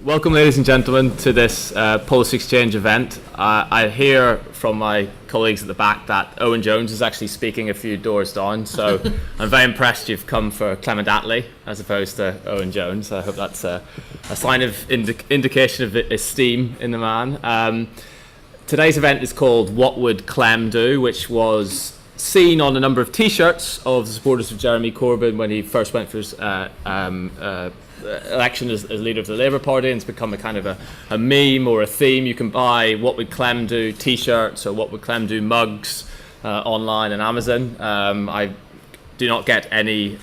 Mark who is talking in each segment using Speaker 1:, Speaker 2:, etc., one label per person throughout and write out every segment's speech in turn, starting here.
Speaker 1: Welcome, ladies and gentlemen, to this Policy Exchange event. I hear from my colleagues at the back that Owen Jones is actually speaking a few doors down, so I'm very impressed you've come for Clement Attlee as opposed to Owen Jones. I hope that's a sign of indication of esteem in the man. Today's event is called What Would Clem Do?, which was seen on a number of t-shirts of the supporters of Jeremy Corbyn when he first went for his election as leader of the Labour Party, and it's become a kind of a meme or a theme. You can buy What Would Clem Do t-shirts or What Would Clem Do mugs online on Amazon. I do not get any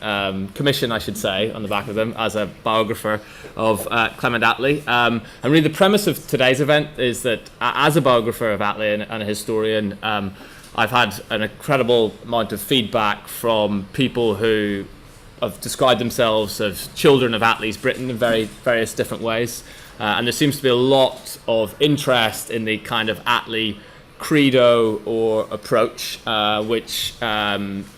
Speaker 1: commission, I should say, on the back of them as a biographer of Clement Attlee. And really the premise of today's event is that as a biographer of Attlee and a historian, I've had an incredible amount of feedback from people who have described themselves as children of Attlee's Britain in various different ways. And there seems to be a lot of interest in the kind of Attlee credo or approach, which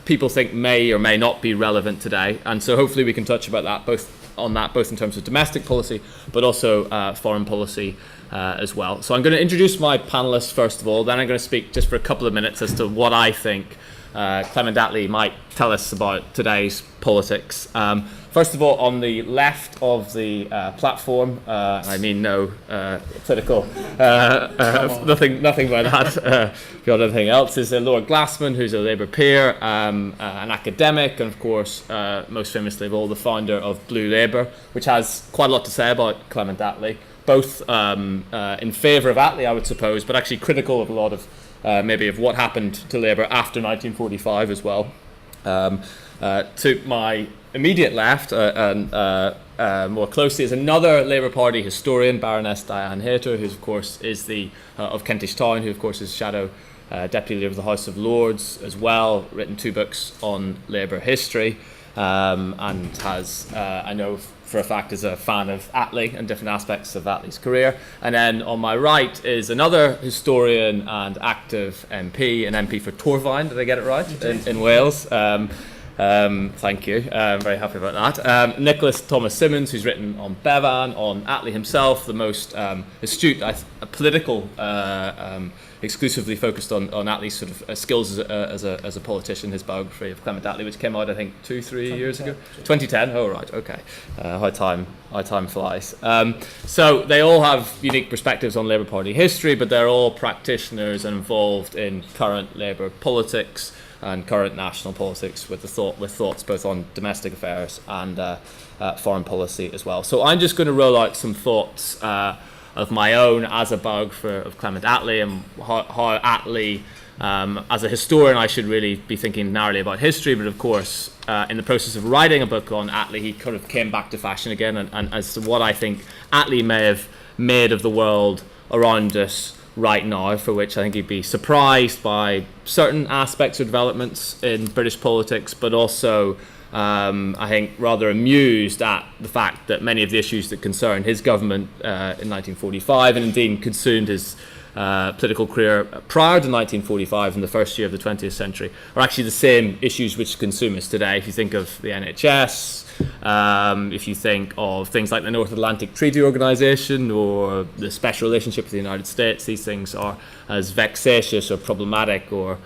Speaker 1: people think may or may not be relevant today. And so hopefully we can touch about that, both in terms of domestic policy, but also foreign policy as well. So I'm going to introduce my panellists first of all, then I'm going to speak just for a couple of minutes as to what I think Clement Attlee might tell us about today's politics. First of all, on the left of the platform, I mean no political, nothing by that, beyond anything else, is Lord Glasman, who's a Labour peer, an academic, and of course, most famously of all, the founder of Blue Labour, which has quite a lot to say about Clement Attlee, both in favour of Attlee, I would suppose, but actually critical of a lot of maybe of what happened to Labour after 1945 as well. To my immediate left and more closely is another Labour Party historian, Baroness Hayter, who of course is of Kentish Town, who of course is shadow deputy leader of the House of Lords as well, written 2 books on Labour history, and has, I know for a fact, is a fan of Attlee and different aspects of Attlee's career. And then on my right is another historian and active MP, an MP for Torfaen, did I get it right, in Wales? Thank you, I'm very happy about that. Nick Thomas-Symonds, who's written on Bevan, on Attlee himself, the most astute political, exclusively focused on Attlee's sort of skills as a politician, his biography of Clement Attlee, which came out I think 2-3 years ago. 2010. Oh right, okay. High time flies. So they all have unique perspectives on Labour Party history, but they're all practitioners and involved in current Labour politics and current national politics with thoughts both on domestic affairs and foreign policy as well. So I'm just going to roll out some thoughts of my own as a biographer of Clement Attlee, and how Attlee, as a historian, I should really be thinking narrowly about history, but of course, in the process of writing a book on Attlee, he kind of came back to fashion again, and as to what I think Attlee may have made of the world around us right now, for which I think he'd be surprised by certain aspects of developments in British politics, but also I think rather amused at the fact that many of the issues that concern his government in 1945, and indeed consumed his political career prior to 1945 in the first year of the 20th century, are actually the same issues which consume us today. If you think of the NHS, if you think of things like the North Atlantic Treaty Organisation or the special relationship with the United States, these things are as vexatious or problematic or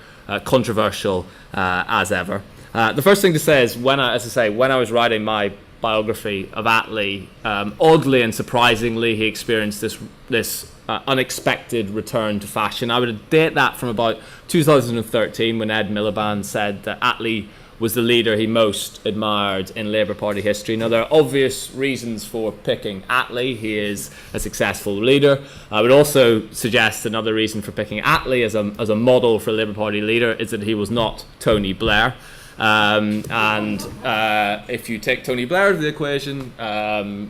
Speaker 1: controversial as ever. The first thing to say is, when I was writing my biography of Attlee, oddly and surprisingly, he experienced this unexpected return to fashion. I would date that from about 2013, when Ed Miliband said that Attlee was the leader he most admired in Labour Party history. Now, there are obvious reasons for picking Attlee. He is a successful leader. I would also suggest another reason for picking Attlee as a model for a Labour Party leader is that he was not Tony Blair. If you take Tony Blair out of the equation,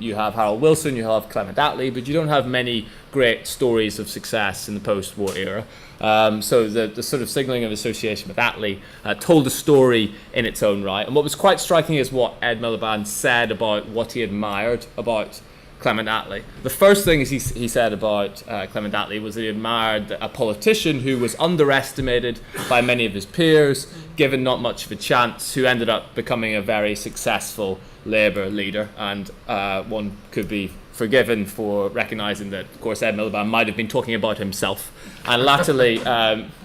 Speaker 1: you have Harold Wilson, you have Clement Attlee, but you don't have many great stories of success in the post-war era. So the sort of signalling of association with Attlee told a story in its own right. And what was quite striking is what Ed Miliband said about what he admired about Clement Attlee. The first thing he said about Clement Attlee was that he admired a politician who was underestimated by many of his peers, given not much of a chance, who ended up becoming a very successful Labour leader, and one could be forgiven for recognising that, of course, Ed Miliband might have been talking about himself. And latterly,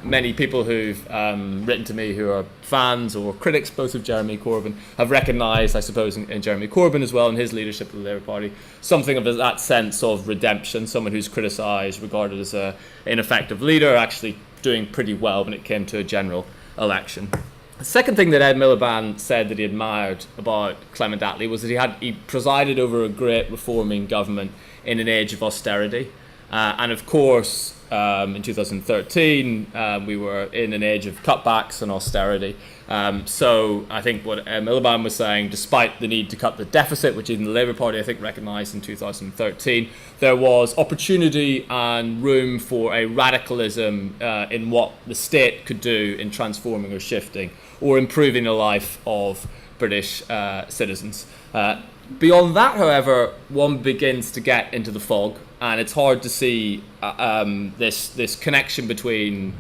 Speaker 1: many people who've written to me who are fans or critics both of Jeremy Corbyn have recognised, I suppose, in Jeremy Corbyn as well, in his leadership of the Labour Party, something of that sense of redemption, someone who's criticised, regarded as an ineffective leader, actually doing pretty well when it came to a general election. The second thing that Ed Miliband said that he admired about Clement Attlee was that he presided over a great reforming government in an age of austerity. And of course, in 2013, we were in an age of cutbacks and austerity. So I think what Miliband was saying, despite the need to cut the deficit, which even the Labour Party, I think, recognised in 2013, there was opportunity and room for a radicalism in what the state could do in transforming or shifting or improving the life of British citizens. Beyond that, however, one begins to get into the fog, and it's hard to see this connection between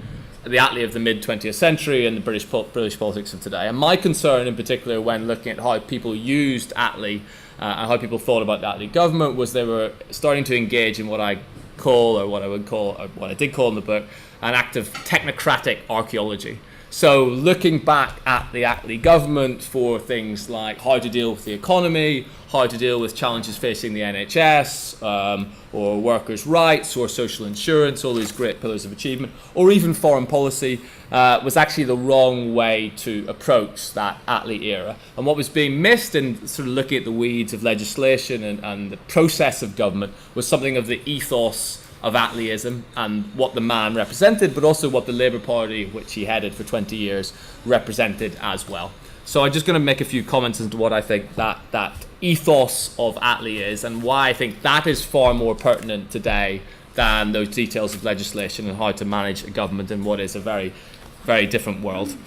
Speaker 1: the Attlee of the mid-20th century and the British politics of today. And my concern in particular when looking at how people used Attlee and how people thought about the Attlee government was they were starting to engage in what I call, or what I would call, or what I did call in the book, an act of technocratic archaeology. So looking back at the Attlee government for things like how to deal with the economy, how to deal with challenges facing the NHS, or workers' rights, or social insurance, all these great pillars of achievement, or even foreign policy, was actually the wrong way to approach that Attlee era. And what was being missed in sort of looking at the weeds of legislation and the process of government was something of the ethos of Attleeism and what the man represented, but also what the Labour Party, which he headed for 20 years, represented as well. So I'm just going to make a few comments into what I think that ethos of Attlee is, and why I think that is far more pertinent today than those details of legislation and how to manage a government in what is a very, very different world.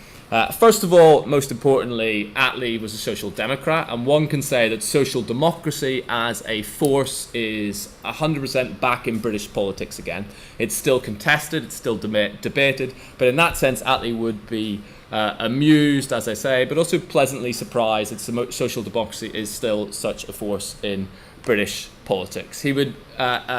Speaker 1: First of all, most importantly, Attlee was a social democrat, and one can say that social democracy as a force is 100% back in British politics again. It's still contested, it's still debated, but in that sense, Attlee would be amused, as I say, but also pleasantly surprised that social democracy is still such a force in British politics. He would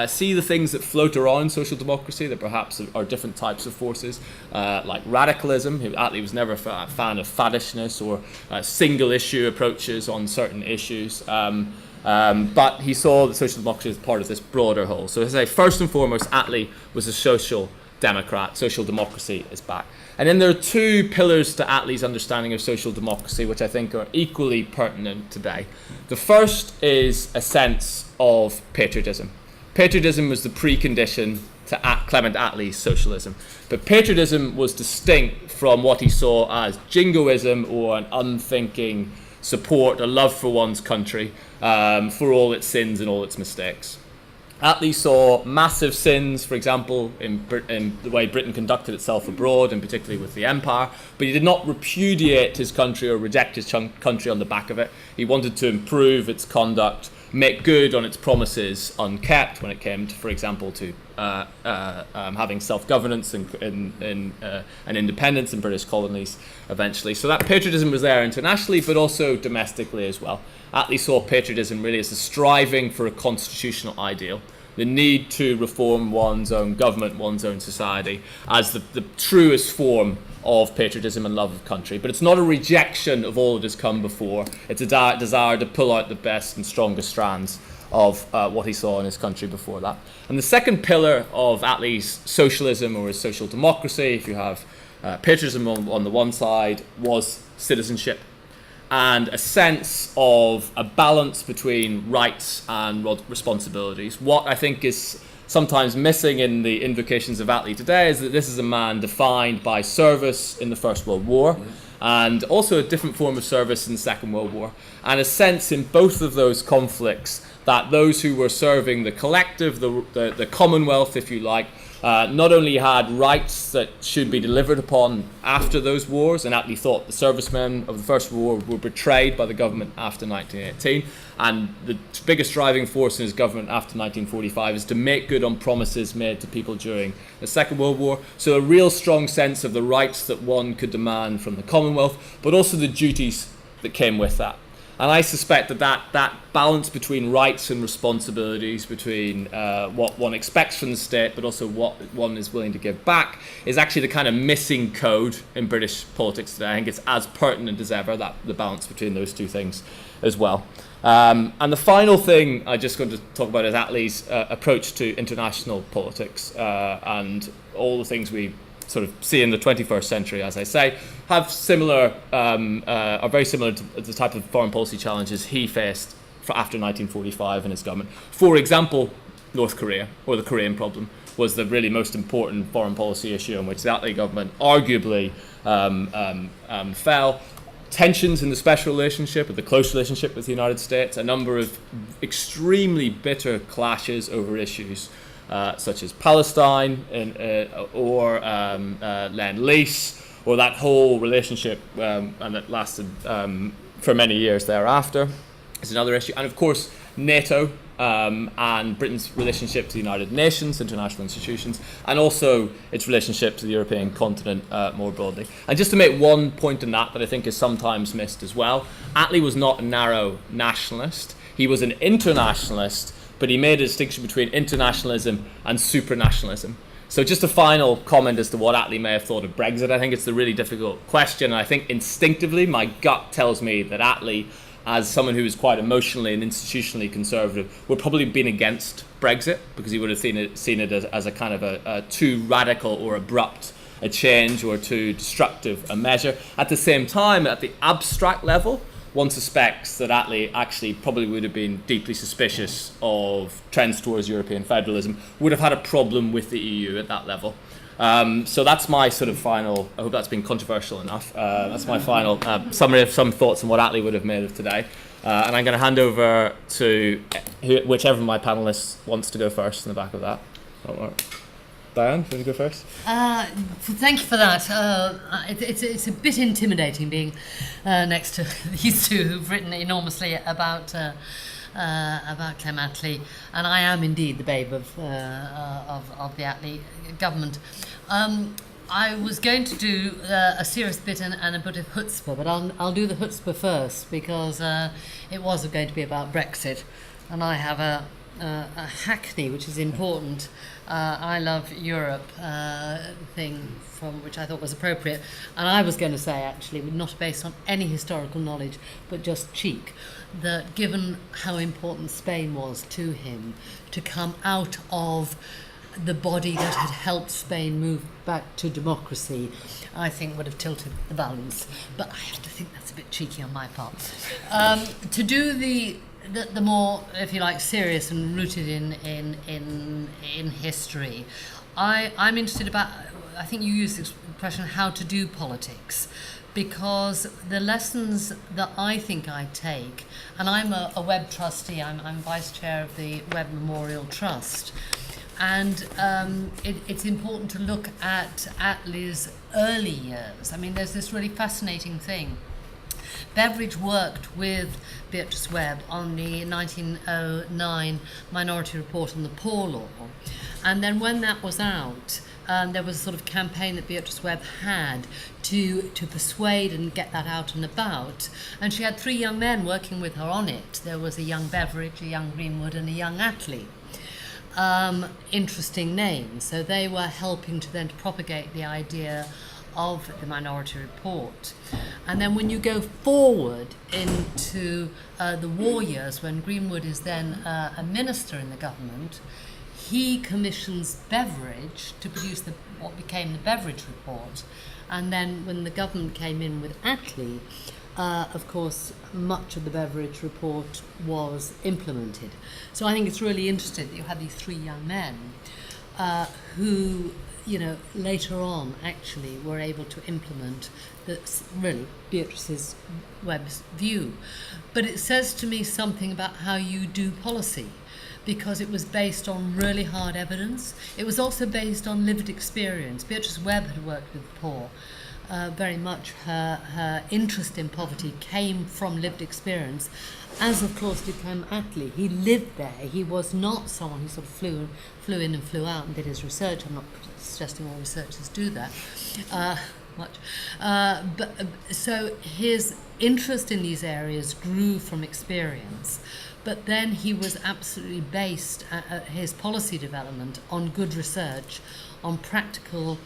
Speaker 1: see the things that float around social democracy that perhaps are different types of forces, like radicalism. Attlee was never a fan of faddishness or single issue approaches on certain issues, but he saw that social democracy as part of this broader whole. So as I say, first and foremost, Attlee was a social democrat. Social democracy is back. And then there are two pillars to Attlee's understanding of social democracy, which I think are equally pertinent today. The first is a sense of patriotism. Patriotism was the precondition to Clement Attlee's socialism. But patriotism was distinct from what he saw as jingoism, or an unthinking support, a love for one's country, for all its sins and all its mistakes. Attlee saw massive sins, for example, in the way Britain conducted itself abroad, and particularly with the Empire, but he did not repudiate his country or reject his country on the back of it. He wanted to improve its conduct, make good on its promises unkept when it came to, for example, to having self-governance and independence in British colonies eventually. So that patriotism was there internationally, but also domestically as well. Attlee saw patriotism really as a striving for a constitutional ideal, the need to reform one's own government, one's own society, as the truest form of patriotism and love of country. But it's not a rejection of all that has come before. It's a desire to pull out the best and strongest strands of what he saw in his country before that. And the second pillar of Attlee's socialism, or his social democracy, if you have patriotism on the one side, was citizenship, and a sense of a balance between rights and responsibilities. What I think is sometimes missing in the invocations of Attlee today is that this is a man defined by service in the First World War, and also a different form of service in the Second World War, and a sense in both of those conflicts that those who were serving the collective, the Commonwealth, if you like, not only had rights that should be delivered upon after those wars, and Attlee thought the servicemen of the First World War were betrayed by the government after 1918, and the biggest driving force in his government after 1945 is to make good on promises made to people during the Second World War. So a real strong sense of the rights that one could demand from the Commonwealth, but also the duties that came with that. And I suspect that balance between rights and responsibilities, between what one expects from the state, but also what one is willing to give back, is actually the kind of missing code in British politics today. I think it's as pertinent as ever, that the balance between those two things as well. And the final thing I just going to talk about is Attlee's approach to international politics, and all the things we sort of see in the 21st century, as I say, have similar, are very similar to the type of foreign policy challenges he faced after 1945 in his government. For example, North Korea, or the Korean problem, was the really most important foreign policy issue in which the Attlee government arguably fell. Tensions in the special relationship, or the close relationship with the United States, a number of extremely bitter clashes over issues such as Palestine or Lend-Lease, or that whole relationship, and that lasted for many years thereafter, is another issue. And of course, NATO and Britain's relationship to the United Nations, international institutions, and also its relationship to the European continent more broadly. And just to make one point on that I think is sometimes missed as well, Attlee was not a narrow nationalist. He was an internationalist, but he made a distinction between internationalism and supranationalism. So just a final comment as to what Attlee may have thought of Brexit. I think it's a really difficult question, and I think instinctively my gut tells me that Attlee, as someone who is quite emotionally and institutionally conservative, would probably have been against Brexit, because he would have seen it as a kind of a too radical or abrupt a change, or too destructive a measure. At the same time, at the abstract level, one suspects that Attlee actually probably would have been deeply suspicious of trends towards European federalism, would have had a problem with the EU at that level. So that's my sort of final, I hope that's been controversial enough, that's my final summary of some thoughts on what Attlee would have made of today. And I'm going to hand over to whichever of my panellists wants to go first in the back of that. Diane, do you want to go first?
Speaker 2: Thank you for that. It's a bit intimidating being next to these two who've written enormously about Clem Attlee, and I am indeed the babe of the Attlee government. I was going to do a serious bit and a bit of chutzpah, but I'll do the chutzpah first, because it was going to be about Brexit, and I have a hackney, which is important. I love Europe thing, from which I thought was appropriate, and I was going to say, actually, not based on any historical knowledge, but just cheek, that given how important Spain was to him, to come out of the body that had helped Spain move back to democracy, I think would have tilted the balance. But I have to think that's a bit cheeky on my part. To do the more, if you like, serious and rooted in history, I'm interested about, I think you used the expression, how to do politics, because the lessons that I think I take, and I'm a Webb trustee, I'm vice chair of the Webb Memorial Trust, and it's important to look at Attlee's early years. I mean, there's this really fascinating thing. Beveridge worked with Beatrice Webb on the 1909 Minority Report on the Poor Law, and then when that was out, there was a sort of campaign that Beatrice Webb had to persuade and get that out and about, and she had 3 young men working with her on it. There was a young Beveridge, a young Greenwood, and a young Attlee. Interesting names. So they were helping to then propagate the idea of the Minority Report. And then when you go forward into the war years, when Greenwood is then a minister in the government, he commissions Beveridge to produce what became the Beveridge Report. And then when the government came in with Attlee, of course, much of the Beveridge Report was implemented. So I think it's really interesting that you have these 3 young men who, later on actually were able to implement really Beatrice Webb's view. But it says to me something about how you do policy, because it was based on really hard evidence. It was also based on lived experience. Beatrice Webb had worked with the poor. Very much her interest in poverty came from lived experience, as of course did Clem Attlee. He lived there. He was not someone who sort of flew in and flew out and did his research. I'm not suggesting all researchers do that. much. So his interest in these areas grew from experience, but then he was absolutely based his policy development on good research, on practical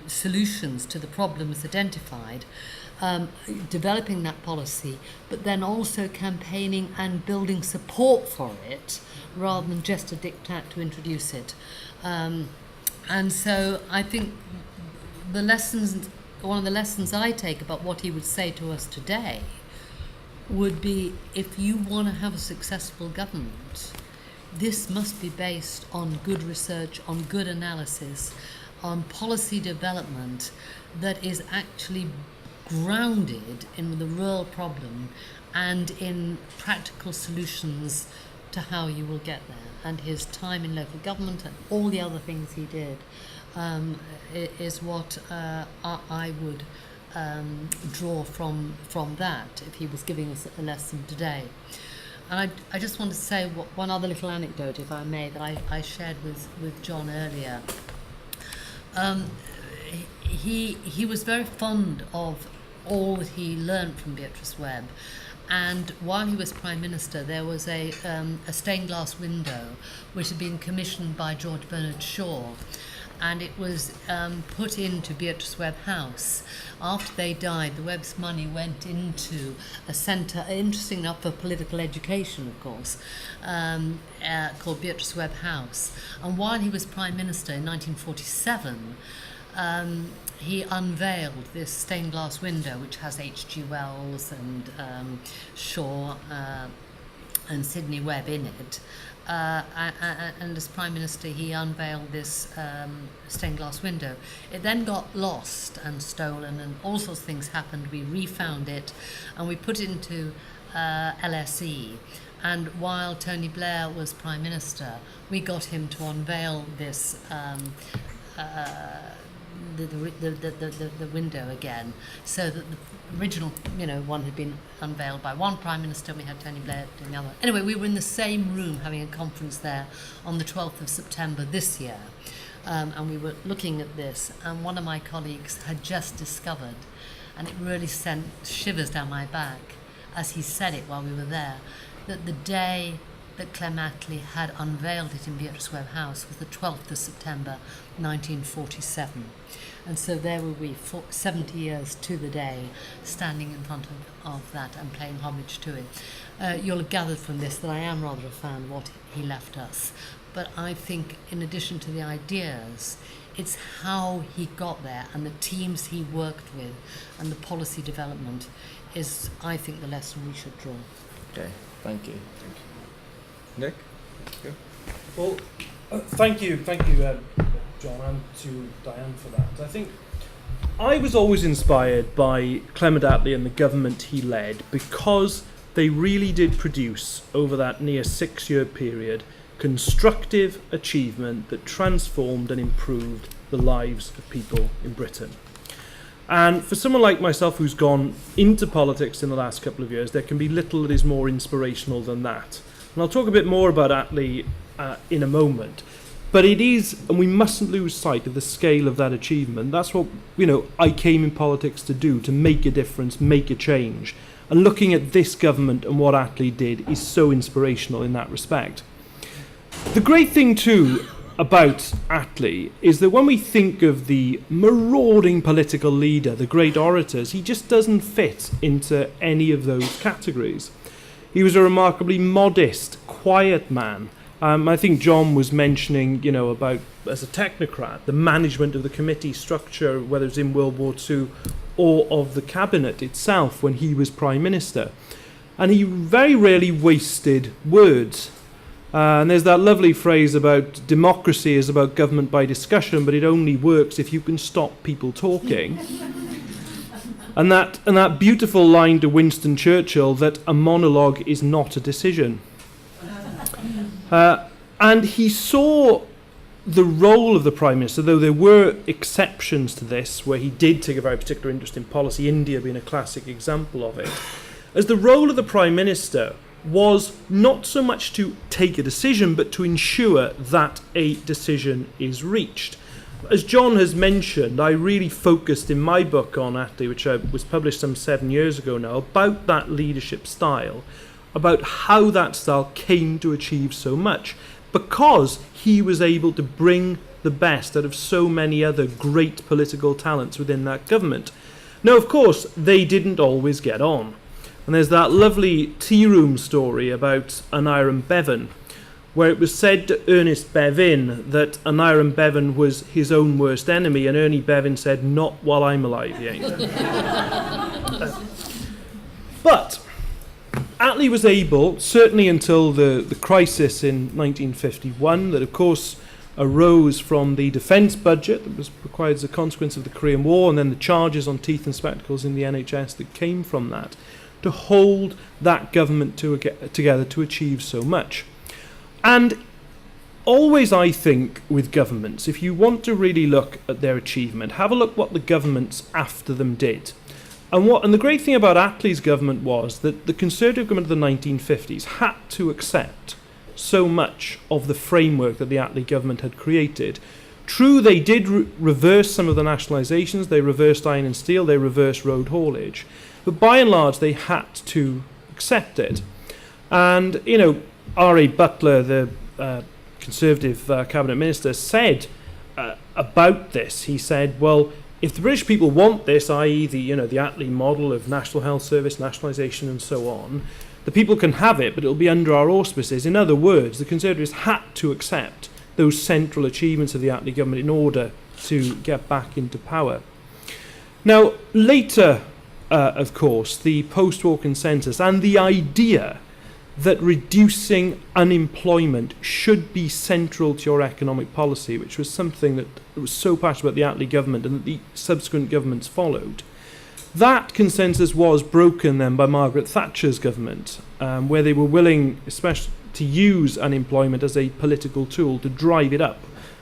Speaker 2: solutions to the problems identified, developing that policy, but then also campaigning and building support for it rather than just a diktat to introduce it. And so I think one of the lessons I take about what he would say to us today would be, if you want to have a successful government, this must be based on good research, on good analysis, on policy development that is actually grounded in the real problem and in practical solutions to how you will get there. And his time in local government and all the other things he did is what I would draw from that if he was giving us a lesson today. And I just want to say one other little anecdote, if I may, that I shared with John earlier. He was very fond of all that he learned from Beatrice Webb. And while he was Prime Minister, there was a stained glass window which had been commissioned by George Bernard Shaw, and it was put into Beatrice Webb House. After they died, the Webb's money went into a centre, interesting enough for political education, of course, called Beatrice Webb House. And while he was Prime Minister in 1947, he unveiled this stained glass window, which has H.G. Wells and Shaw and Sidney Webb in it. And as Prime Minister, he unveiled this stained glass window. It then got lost and stolen, and all sorts of things happened. We refound it, and we put it into LSE. And while Tony Blair was Prime Minister, we got him to unveil this the window again, so that the original, one had been unveiled by one Prime Minister, and we had Tony Blair doing the other. Anyway, we were in the same room having a conference there on the 12th of September this year, and we were looking at this, and one of my colleagues had just discovered, and it really sent shivers down my back as he said it while we were there, that the day that Clem Attlee had unveiled it in Beatrice Webb House was the 12th of September 1947. And so there were we, 70 years to the day, standing in front of that and paying homage to it. You'll have gathered from this that I am rather a fan of what he left us. But I think in addition to the ideas, it's how he got there and the teams he worked with and the policy development is, I think, the lesson we should draw.
Speaker 1: Okay, thank you. Nick?
Speaker 3: Well, thank you, John, and to Diane for that. I think I was always inspired by Clement Attlee and the government he led, because they really did produce, over that near 6-year period, constructive achievement that transformed and improved the lives of people in Britain. And for someone like myself who's gone into politics in the last couple of years, there can be little that is more inspirational than that. And I'll talk a bit more about Attlee in a moment. But it is, and we mustn't lose sight of the scale of that achievement. That's what, I came in politics to do, to make a difference, make a change. And looking at this government and what Attlee did is so inspirational in that respect. The great thing, too, about Attlee is that when we think of the marauding political leader, the great orators, he just doesn't fit into any of those categories. He was a remarkably modest, quiet man. I think John was mentioning, about, as a technocrat, the management of the committee structure, whether it's in World War II or of the cabinet itself when he was Prime Minister. And he very rarely wasted words. And there's that lovely phrase about democracy is about government by discussion, but it only works if you can stop people talking. And that beautiful line to Winston Churchill that a monologue is not a decision. And he saw the role of the Prime Minister, though there were exceptions to this, where he did take a very particular interest in policy, India being a classic example of it, as the role of the Prime Minister was not so much to take a decision, but to ensure that a decision is reached. as John has mentioned, I really focused in my book on Attlee, which was published some 7 years ago now, about that leadership style, about how that style came to achieve so much, because he was able to bring the best out of so many other great political talents within that government. Now, of course, they didn't always get on. And there's that lovely tea room story about Aneurin Bevan, where it was said to Ernest Bevan that Aneurin Bevan was his own worst enemy, and Ernie Bevan said, "Not while I'm alive, he ain't." But Attlee was able, certainly until the crisis in 1951, that of course arose from the defence budget that was required as a consequence of the Korean War, and then the charges on teeth and spectacles in the NHS that came from that, to hold that government together to achieve so much. And always, I think, with governments, if you want to really look at their achievement, have a look what the governments after them did. And the great thing about Attlee's government was that the Conservative government of the 1950s had to accept so much of the framework that the Attlee government had created. True, they did reverse some of the nationalisations, they reversed iron and steel, they reversed road haulage, but by and large they had to accept it. And, you know, R.A. Butler, the Conservative cabinet minister, said about this, he said, well, if the British people want this, i.e. the Attlee model of National Health Service, nationalisation and so on, the people can have it, but it'll be under our auspices. In other words, the Conservatives had to accept those central achievements of the Attlee government in order to get back into power. Now, later, of course, the post-war consensus and the idea that reducing unemployment should be central to your economic policy, which was something that was so passionate about the Attlee government and that the subsequent governments followed. That consensus was broken then by Margaret Thatcher's government, where they were willing, especially, to use unemployment as a political tool, to drive it up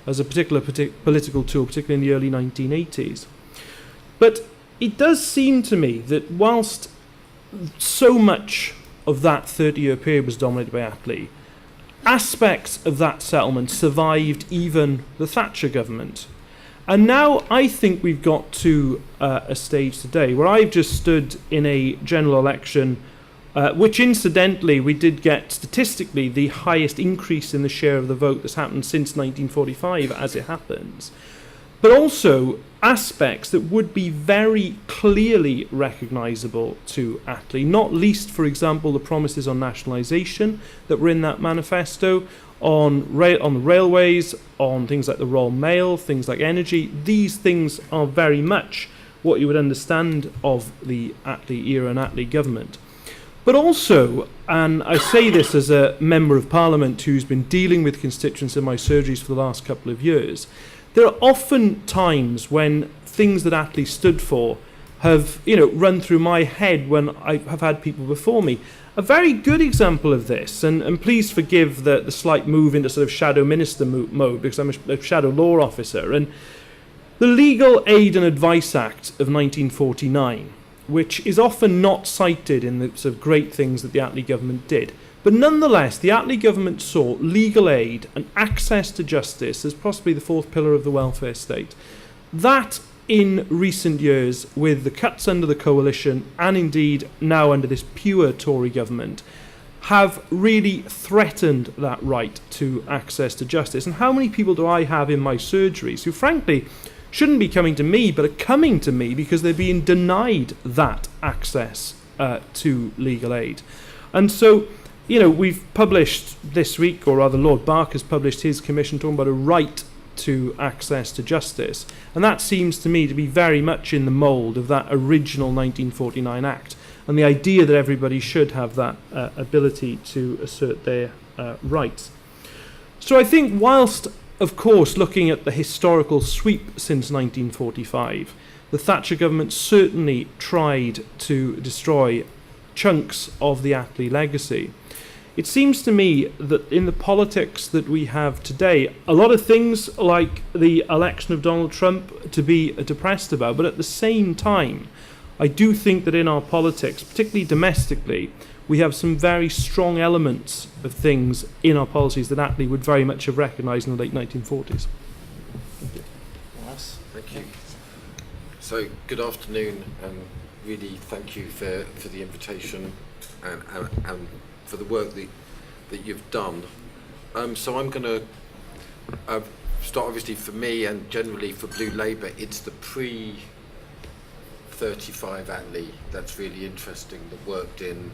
Speaker 3: as a particular political tool, particularly in the early 1980s. But it does seem to me that whilst so much of that 30-year period was dominated by Attlee, aspects of that settlement survived even the Thatcher government. And now I think we've got to a stage today where I've just stood in a general election, which incidentally we did get statistically the highest increase in the share of the vote that's happened since 1945, as it happens, but also aspects that would be very clearly recognisable to Attlee, not least, for example, the promises on nationalisation that were in that manifesto, on the railways, on things like the Royal Mail, things like energy. These things are very much what you would understand of the Attlee era and Attlee government. But also, and I say this as a Member of Parliament who's been dealing with constituents in my surgeries for the last couple of years, there are often times when things that Attlee stood for have, run through my head when I have had people before me. A very good example of this, and please forgive the slight move into sort of shadow minister mode, because I'm a shadow law officer, and the Legal Aid and Advice Act of 1949, which is often not cited in the sort of great things that the Attlee government did. But nonetheless, the Attlee government saw legal aid and access to justice as possibly the fourth pillar of the welfare state. That, in recent years, with the cuts under the coalition, and indeed now under this pure Tory government, have really threatened that right to access to justice. And how many people do I have in my surgeries who, frankly, shouldn't be coming to me, but are coming to me because they're being denied that access to legal aid? And so, we've published this week, or rather Lord Barker has published his commission talking about a right to access to justice. And that seems to me to be very much in the mould of that original 1949 Act, and the idea that everybody should have that ability to assert their rights. So I think whilst, of course, looking at the historical sweep since 1945, the Thatcher government certainly tried to destroy chunks of the Attlee legacy. It seems to me that in the politics that we have today, a lot of things like the election of Donald Trump to be depressed about, but at the same time, I do think that in our politics, particularly domestically, we have some very strong elements of things in our policies that Attlee would very much have recognised in the late 1940s. Thank you.
Speaker 4: So good afternoon, and really thank you for the invitation and for the work that you've done. So I'm going to start, obviously, for me and generally for Blue Labour. It's the pre-35 Attlee that's really interesting, that worked in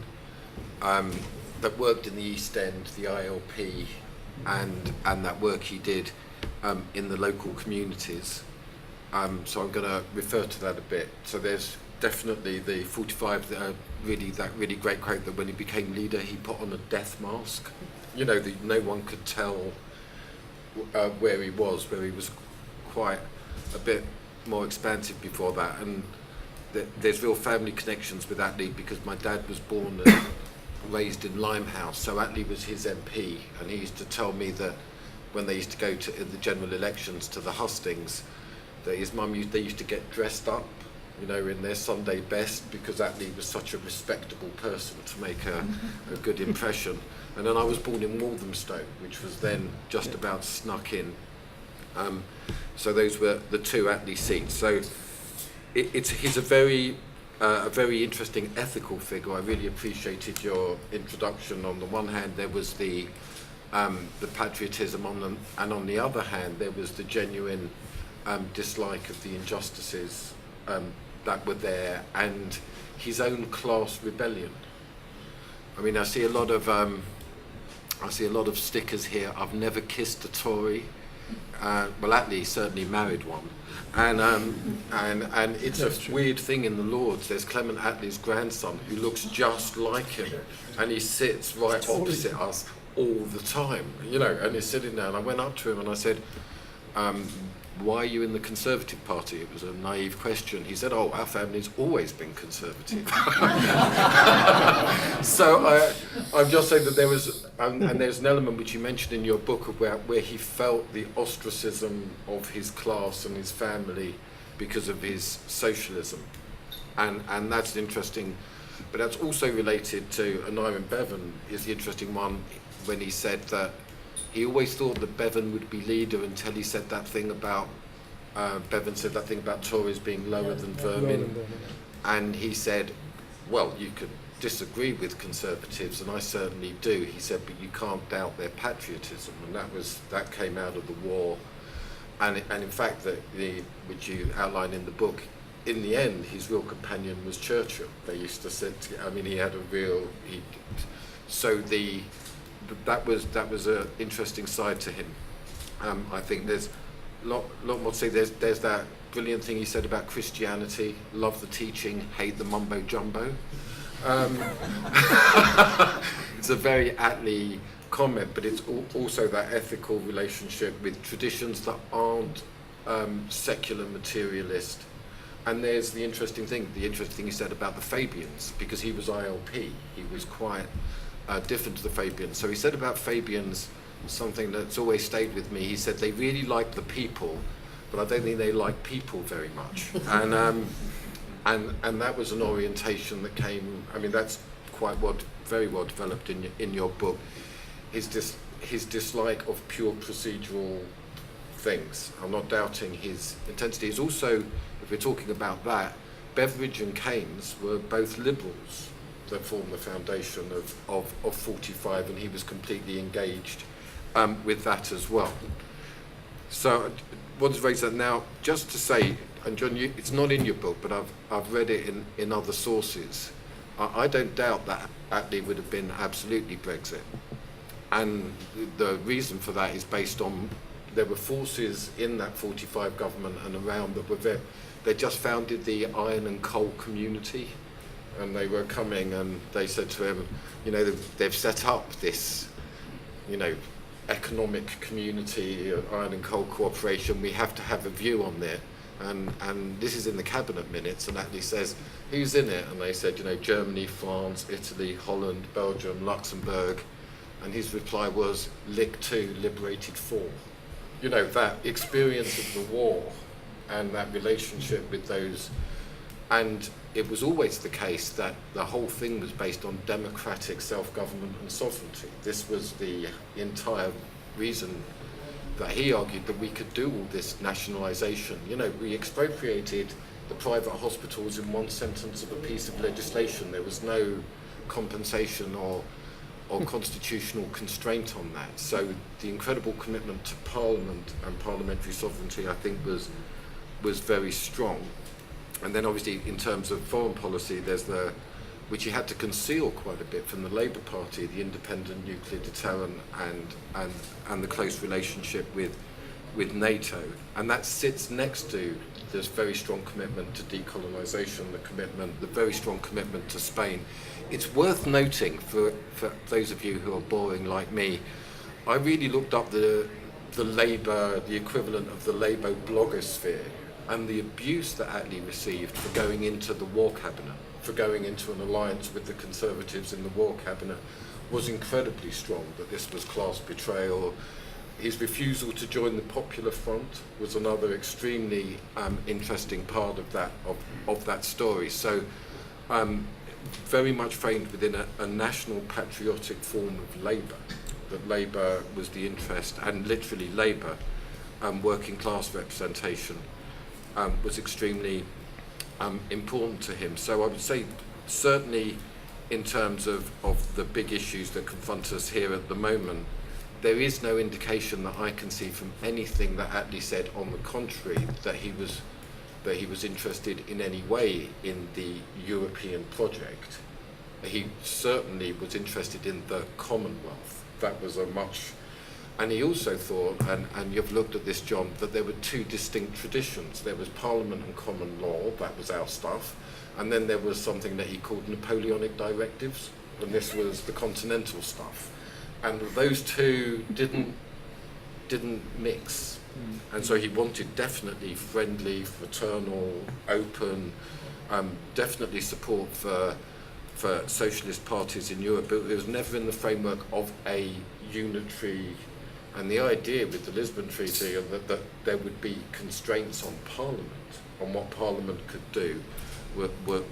Speaker 4: the East End, the ILP, and that work he did in the local communities. So I'm going to refer to that a bit. So there's definitely the 45, that really great quote that when he became leader, he put on a death mask. You know, that no one could tell where he was quite a bit more expansive before that. And there's real family connections with Attlee, because my dad was born and raised in Limehouse, so Attlee was his MP, and he used to tell me that when they used to go to in the general elections to the hustings, that his mum they used to get dressed up, you know, in their Sunday best, because Attlee was such a respectable person to make a good impression. And then I was born in Walthamstow, which was then just about snuck in. So those were the two Attlee seats. So he's a very interesting ethical figure. I really appreciated your introduction. On the one hand, there was the patriotism, and on the other hand, there was the genuine dislike of the injustices that were there, and his own class rebellion. I mean, I see a lot of stickers here. I've never kissed a Tory. Well, Attlee certainly married one, and it's a weird thing in the Lords. There's Clement Attlee's grandson who looks just like him, and he sits right opposite us all the time, you know. And he's sitting there, and I went up to him and I said, "Why are you in the Conservative Party?" It was a naive question. He said, "Oh, our family's always been Conservative." So I'm just saying that there was, and there's an element which you mentioned in your book of where he felt the ostracism of his class and his family because of his socialism, and that's interesting. But that's also related to Aneurin Bevan, is the interesting one, when he said that he always thought that Bevan would be leader until he said that thing about, Bevan said that thing about Tories being lower than vermin. And he said, well, you could disagree with Conservatives, and I certainly do. He said, but you can't doubt their patriotism. And that came out of the war. And in fact, which you outline in the book, in the end, his real companion was Churchill. They used to sit together. I mean, he had a real, that was an interesting side to him. I think there's a lot more to say. There's that brilliant thing he said about Christianity: love the teaching, hate the mumbo jumbo. It's a very Attlee comment, but it's also that ethical relationship with traditions that aren't secular materialist. And there's the interesting thing he said about the Fabians, because he was ILP. He was quite different to the Fabians. So he said about Fabians something that's always stayed with me. He said they really liked the people, but I don't think they liked people very much. And that was an orientation that came. I mean, that's very well developed in your book. His dislike of pure procedural things. I'm not doubting his intensity. He's also, if we're talking about that, Beveridge and Keynes were both liberals that formed the foundation of 45, and he was completely engaged with that as well. So what is raised that now, just to say, and John, it's not in your book, but I've read it in other sources. I don't doubt that Attlee would have been absolutely Brexit, and the reason for that is based on there were forces in that 45 government and around that were they just founded the iron and coal community. And they were coming, and they said to him, you know, they've set up this, you know, economic community, iron and coal cooperation. We have to have a view on it. And this is in the cabinet minutes, and Attlee says, who's in it? And they said, you know, Germany, France, Italy, Holland, Belgium, Luxembourg. And his reply was, Lick 2, liberated 4. You know, that experience of the war and that relationship with those. And it was always the case that the whole thing was based on democratic self-government and sovereignty. This was the entire reason that he argued that we could do all this nationalisation. You know, we expropriated the private hospitals in one sentence of a piece of legislation. There was no compensation or constitutional constraint on that. So the incredible commitment to Parliament and parliamentary sovereignty, I think, was very strong. And then obviously in terms of foreign policy, there's which he had to conceal quite a bit from the Labour Party, the independent nuclear deterrent and the close relationship with NATO. And that sits next to this very strong commitment to decolonisation, the very strong commitment to Spain. It's worth noting for those of you who are boring like me, I really looked up the Labour, the equivalent of the Labour blogosphere, and the abuse that Attlee received for going into the War Cabinet, for going into an alliance with the Conservatives in the War Cabinet, was incredibly strong, that this was class betrayal. His refusal to join the Popular Front was another extremely interesting part of that story. So very much framed within a national patriotic form of Labour, that Labour was the interest, and literally Labour, working class representation, was extremely important to him. So I would say certainly in terms of the big issues that confront us here at the moment, there is no indication that I can see from anything that Attlee said on the contrary that he was interested in any way in the European project. He certainly was interested in the Commonwealth. That was and he also thought, and you've looked at this, John, that there were two distinct traditions. There was Parliament and common law, that was our stuff, and then there was something that he called Napoleonic directives, and this was the continental stuff. And those two didn't mix. And so he wanted definitely friendly, fraternal, open, definitely support for socialist parties in Europe, but it was never in the framework of a unitary. And the idea with the Lisbon Treaty that there would be constraints on Parliament, on what Parliament could do,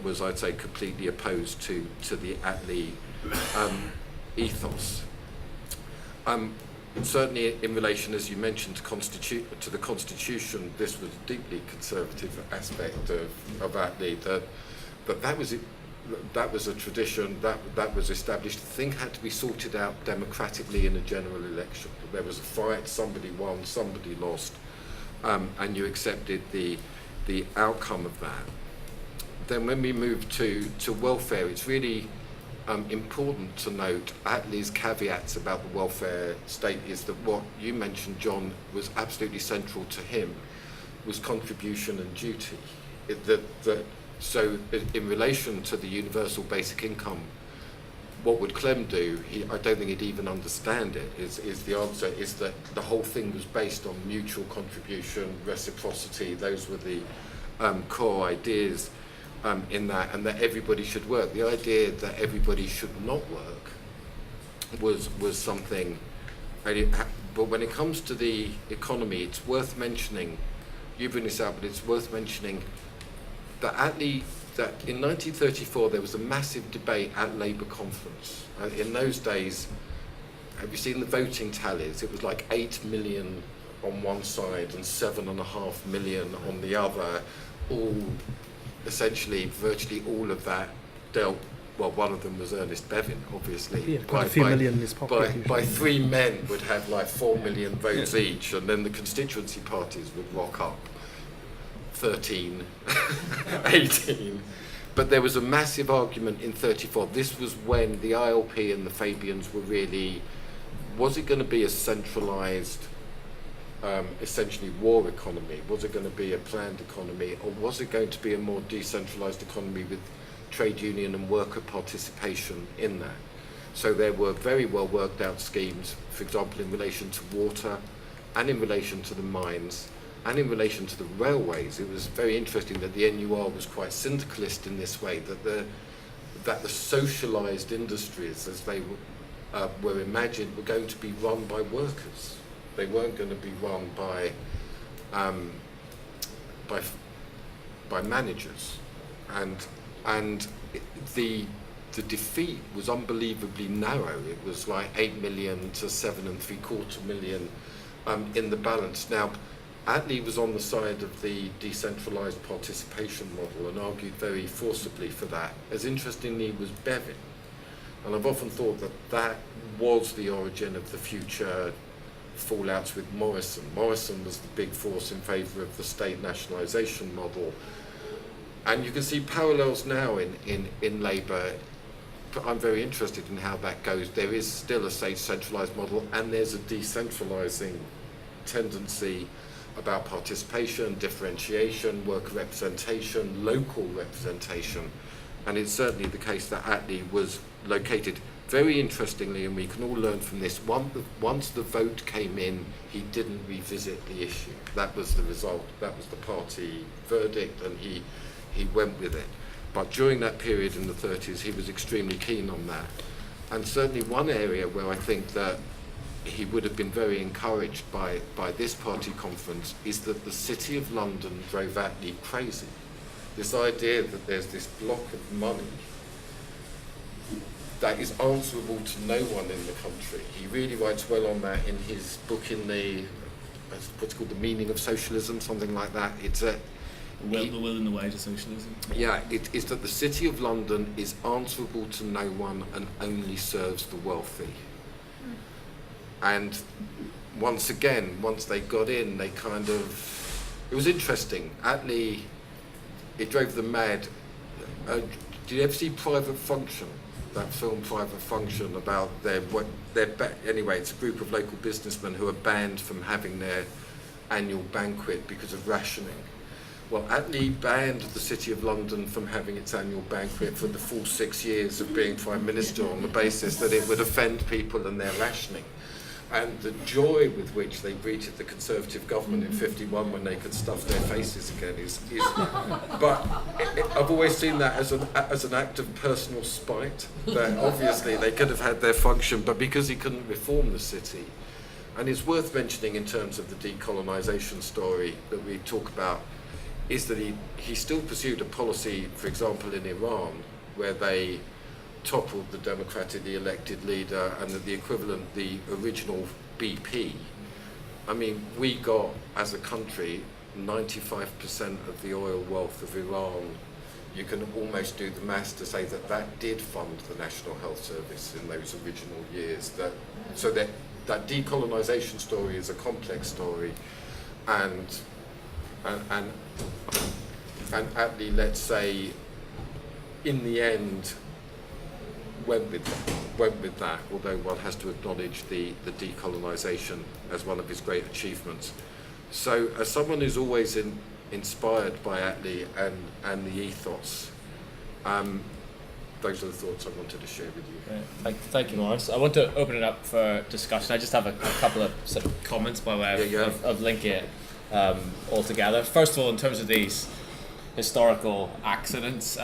Speaker 4: was I'd say completely opposed to the Attlee ethos. Certainly in relation, as you mentioned, to the Constitution, this was a deeply conservative aspect of Attlee, that was a tradition that was established. The thing had to be sorted out democratically in a general election. There was a fight, somebody won, somebody lost, and you accepted the outcome of that. Then when we move to welfare, it's really important to note Attlee's caveats about the welfare state is that what you mentioned, John, was absolutely central to him, was contribution and duty. So in relation to the universal basic income, what would Clem do? I don't think he'd even understand it, is the answer, is that the whole thing was based on mutual contribution, reciprocity. Those were the core ideas in that, and that everybody should work. The idea that everybody should not work was something, but when it comes to the economy, it's worth mentioning, you bring this out, but it's worth mentioning that Attlee, that in 1934 there was a massive debate at Labour conference. In those days, have you seen the voting tallies? It was like 8 million on one side and 7.5 million on the other, all essentially, virtually all of that dealt, well, one of them was Ernest Bevan, obviously.
Speaker 3: Yeah, quite a few million in his pocket.
Speaker 4: By 3 men would have like 4 million votes each, and then the constituency parties would rock up. 13, 18. But there was a massive argument in 34. This was when the ILP and the Fabians were really, was it going to be a centralised, essentially war economy? Was it going to be a planned economy? Or was it going to be a more decentralised economy with trade union and worker participation in that? So there were very well worked out schemes, for example, in relation to water and in relation to the mines, and in relation to the railways. It was very interesting that the NUR was quite syndicalist in this way, that the socialised industries, as they were imagined, were going to be run by workers. They weren't going to be run by managers, and the defeat was unbelievably narrow. It was like 8 million to 7.75 million in the balance. Now, Attlee was on the side of the decentralised participation model and argued very forcibly for that, as interestingly was Bevan. And I've often thought that that was the origin of the future fallouts with Morrison. Morrison was the big force in favour of the state nationalisation model. And you can see parallels now in Labour. But I'm very interested in how that goes. There is still a state centralised model, and there's a decentralising tendency about participation, differentiation, worker representation, local representation. And it's certainly the case that Attlee was located very interestingly, and we can all learn from this. Once the vote came in, he didn't revisit the issue. That was the result. That was the party verdict, and he went with it. But during that period in the 30s, he was extremely keen on that. And certainly one area where I think that he would have been very encouraged by this party conference is that the City of London drove Attlee crazy. This idea that there's this block of money that is answerable to no one in the country. He really writes well on that in his book in what's called The Meaning of Socialism, something like that. It's the
Speaker 1: will and the way to socialism.
Speaker 4: Yeah, it is that the City of London is answerable to no one and only serves the wealthy. And once again, once they got in, they kind of... It was interesting. Attlee, it drove them mad. Did you ever see Private Function? That film Private Function about anyway, it's a group of local businessmen who are banned from having their annual banquet because of rationing. Well, Attlee banned the City of London from having its annual banquet for the full 6 years of being Prime Minister on the basis that it would offend people and their rationing. And the joy with which they greeted the Conservative government in '51 when they could stuff their faces again is but I've always seen that as an act of personal spite, that obviously they could have had their function, but because he couldn't reform the city. And it's worth mentioning in terms of the decolonisation story that we talk about, is that he still pursued a policy, for example, in Iran, where they toppled the democratically elected leader and the equivalent, the original BP. I mean, we got, as a country, 95% of the oil wealth of Iran. You can almost do the maths to say that that did fund the National Health Service in those original years. So that decolonisation story is a complex story, and Attlee, let's say, in the end, went with that, although one has to acknowledge the decolonisation as one of his great achievements. So as someone who's always inspired by Attlee and the ethos, those are the thoughts I wanted to share with you.
Speaker 1: Thank you, Morris. I want to open it up for discussion. I just have a couple of sort of comments by way of linking it all together. First of all, in terms of these historical accidents,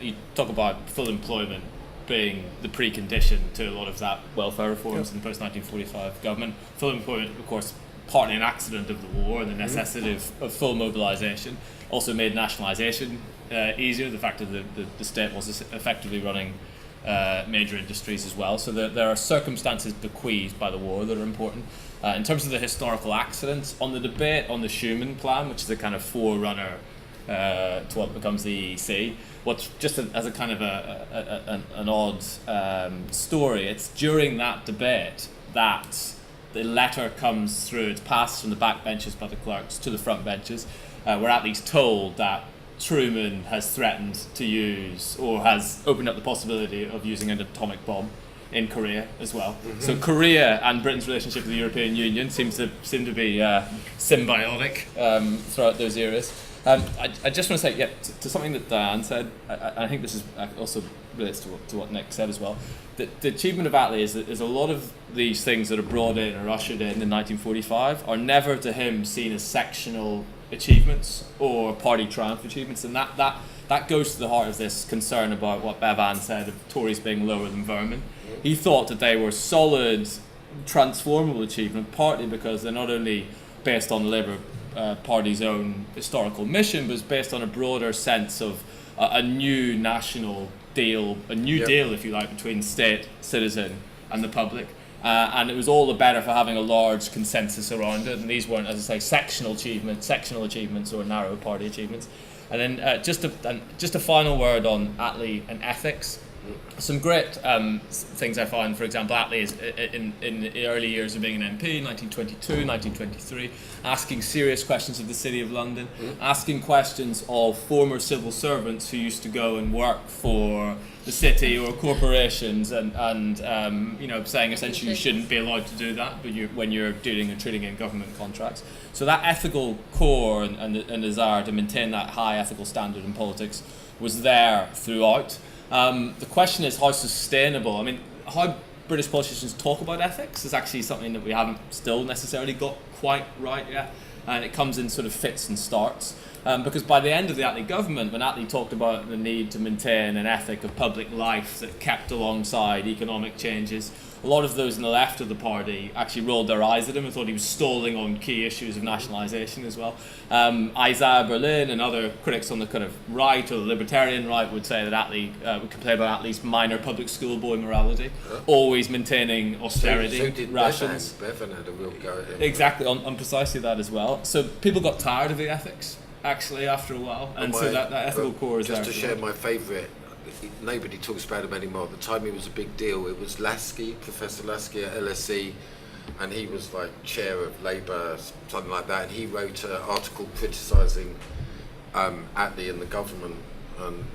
Speaker 1: you talk about full employment being the precondition to a lot of that welfare reforms in the post-1945 government. Full employment, of course, partly an accident of the war and the necessity of full mobilisation, also made nationalisation easier, the fact that the state was effectively running major industries as well. So there are circumstances bequeathed by the war that are important. In terms of the historical accidents, on the debate on the Schuman Plan, which is a kind of forerunner to what becomes the EEC, what's just as a kind of an odd story, it's during that debate that the letter comes through, it's passed from the back benches by the clerks to the front benches. We're at least told that Truman has threatened to use, or has opened up the possibility of using an atomic bomb in Korea as well. Mm-hmm. So Korea and Britain's relationship with the European Union seem to be symbiotic throughout those eras. I just want to say, to something that Diane said, I think this is also relates to what Nick said as well. The achievement of Attlee is that there's a lot of these things that are brought in or ushered in 1945 are never to him seen as sectional achievements or party triumph achievements, and that goes to the heart of this concern about what Bevan said of Tories being lower than vermin. He thought that they were solid, transformable achievement, partly because they're not only based on the Labour Party's own historical mission, but it's based on a broader sense of a new national deal, a new deal, if you like, between state, citizen, and the public. And it was all the better for having a large consensus around it. And these weren't, as I say, sectional achievements or narrow party achievements. And then just a final word on Attlee and ethics. Some great things I find, for example, Attlee is in the early years of being an MP, 1922, 1923, asking serious questions of the City of London, asking questions of former civil servants who used to go and work for the city or corporations, and saying essentially you shouldn't be allowed to do that, but when you're dealing and trading in government contracts. So that ethical core and desire to maintain that high ethical standard in politics was there throughout. The question is how sustainable. I mean, how British politicians talk about ethics is actually something that we haven't still necessarily got quite right yet, and it comes in sort of fits and starts. Because by the end of the Attlee government, when Attlee talked about the need to maintain an ethic of public life that kept alongside economic changes, a lot of those on the left of the party actually rolled their eyes at him and thought he was stalling on key issues of nationalisation as well. Isaiah Berlin and other critics on the kind of right or the libertarian right would say that Attlee would complain about Attlee's minor public school boy morality, always maintaining austerity
Speaker 4: so did
Speaker 1: rations.
Speaker 4: Bevan had a real go at him.
Speaker 1: Exactly, on precisely that as well. So people got tired of the ethics, actually, after a while, and so that ethical core is there.
Speaker 4: Just to share my favourite, nobody talks about him anymore. At the time he was a big deal. It was Lasky, Professor Lasky at LSE, and he was like chair of Labour, something like that, and he wrote an article criticising Attlee and the government, and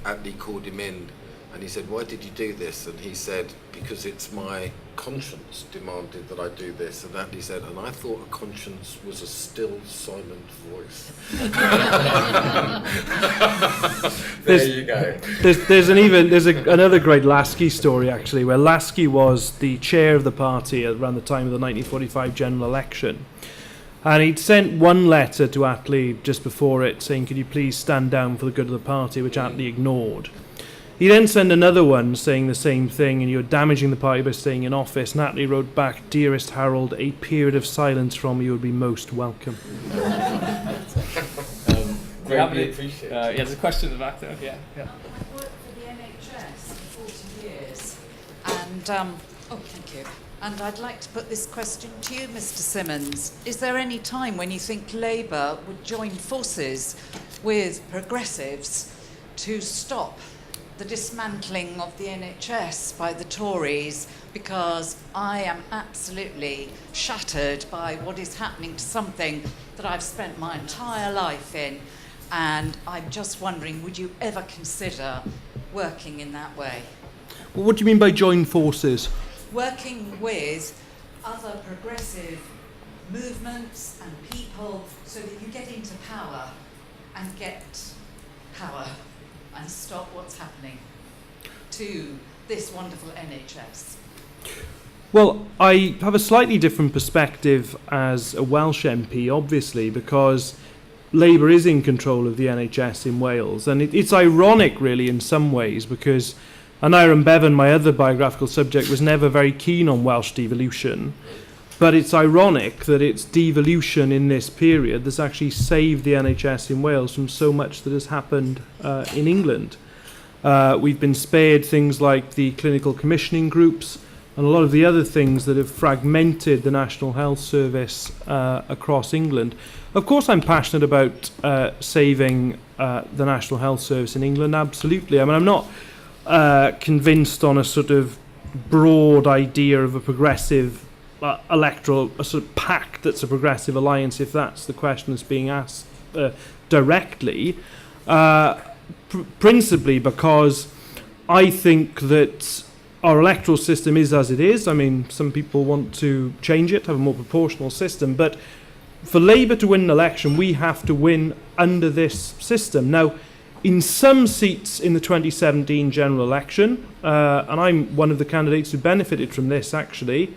Speaker 4: Attlee called him in and he said, "Why did you do this?" And he said, "Because it's my conscience demanded that I do this." And Attlee said, "And I thought a conscience was a still, silent voice." There you go.
Speaker 3: There's another great Lasky story actually, where Lasky was the chair of the party around the time of the 1945 general election. And he'd sent one letter to Attlee just before it saying, "Could you please stand down for the good of the party," which Attlee ignored. He then sent another one saying the same thing, and "You're damaging the party by staying in office." And Attlee wrote back, "Dearest Harold, a period of silence from you would be most welcome."
Speaker 4: Greatly appreciate it.
Speaker 1: There's a question in the back there. Yeah.
Speaker 5: I've worked for the NHS for 40 years, and thank you. And I'd like to put this question to you, Mr. Symonds. Is there any time when you think Labour would join forces with progressives to stop the dismantling of the NHS by the Tories? Because I am absolutely shattered by what is happening to something that I've spent my entire life in. And I'm just wondering, would you ever consider working in that way?
Speaker 3: Well, what do you mean by join forces?
Speaker 5: Working with other progressive movements and people so that you get into power and get power and stop what's happening to this wonderful NHS.
Speaker 3: Well, I have a slightly different perspective as a Welsh MP, obviously, because Labour is in control of the NHS in Wales. And it's ironic, really, in some ways, because Aneurin Bevan, my other biographical subject, was never very keen on Welsh devolution. But it's ironic that it's devolution in this period that's actually saved the NHS in Wales from so much that has happened in England. We've been spared things like the clinical commissioning groups and a lot of the other things that have fragmented the National Health Service across England. Of course, I'm passionate about saving the National Health Service in England, absolutely. I mean, I'm not convinced on a sort of broad idea of a progressive electoral, a sort of pact that's a progressive alliance, if that's the question that's being asked directly, principally because I think that our electoral system is as it is. I mean, some people want to change it, have a more proportional system, but for Labour to win an election, we have to win under this system. Now, in some seats in the 2017 general election, and I'm one of the candidates who benefited from this actually,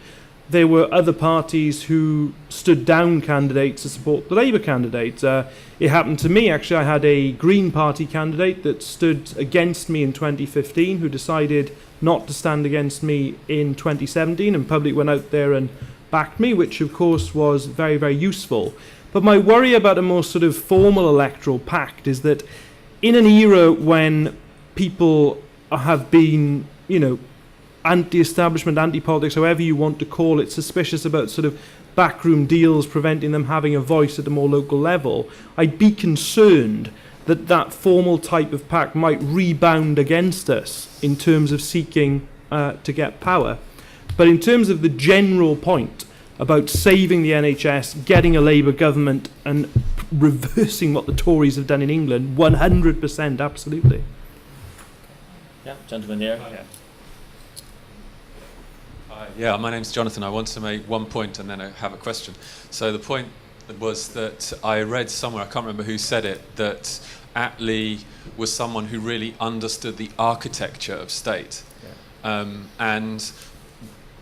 Speaker 3: there were other parties who stood down candidates to support the Labour candidate. It happened to me, actually. I had a Green Party candidate that stood against me in 2015 who decided not to stand against me in 2017, and public went out there and backed me, which of course was very, very useful. But my worry about a more sort of formal electoral pact is that in an era when people have been, anti-establishment, anti-politics, however you want to call it, suspicious about sort of backroom deals preventing them having a voice at a more local level, I'd be concerned that that formal type of pact might rebound against us in terms of seeking to get power. But in terms of the general point about saving the NHS, getting a Labour government and reversing what the Tories have done in England, 100% absolutely.
Speaker 1: Yeah, gentleman here.
Speaker 6: Yeah, my name's Jonathan. I want to make one point and then I have a question. So the point was that I read somewhere, I can't remember who said it, that Attlee was someone who really understood the architecture of state. And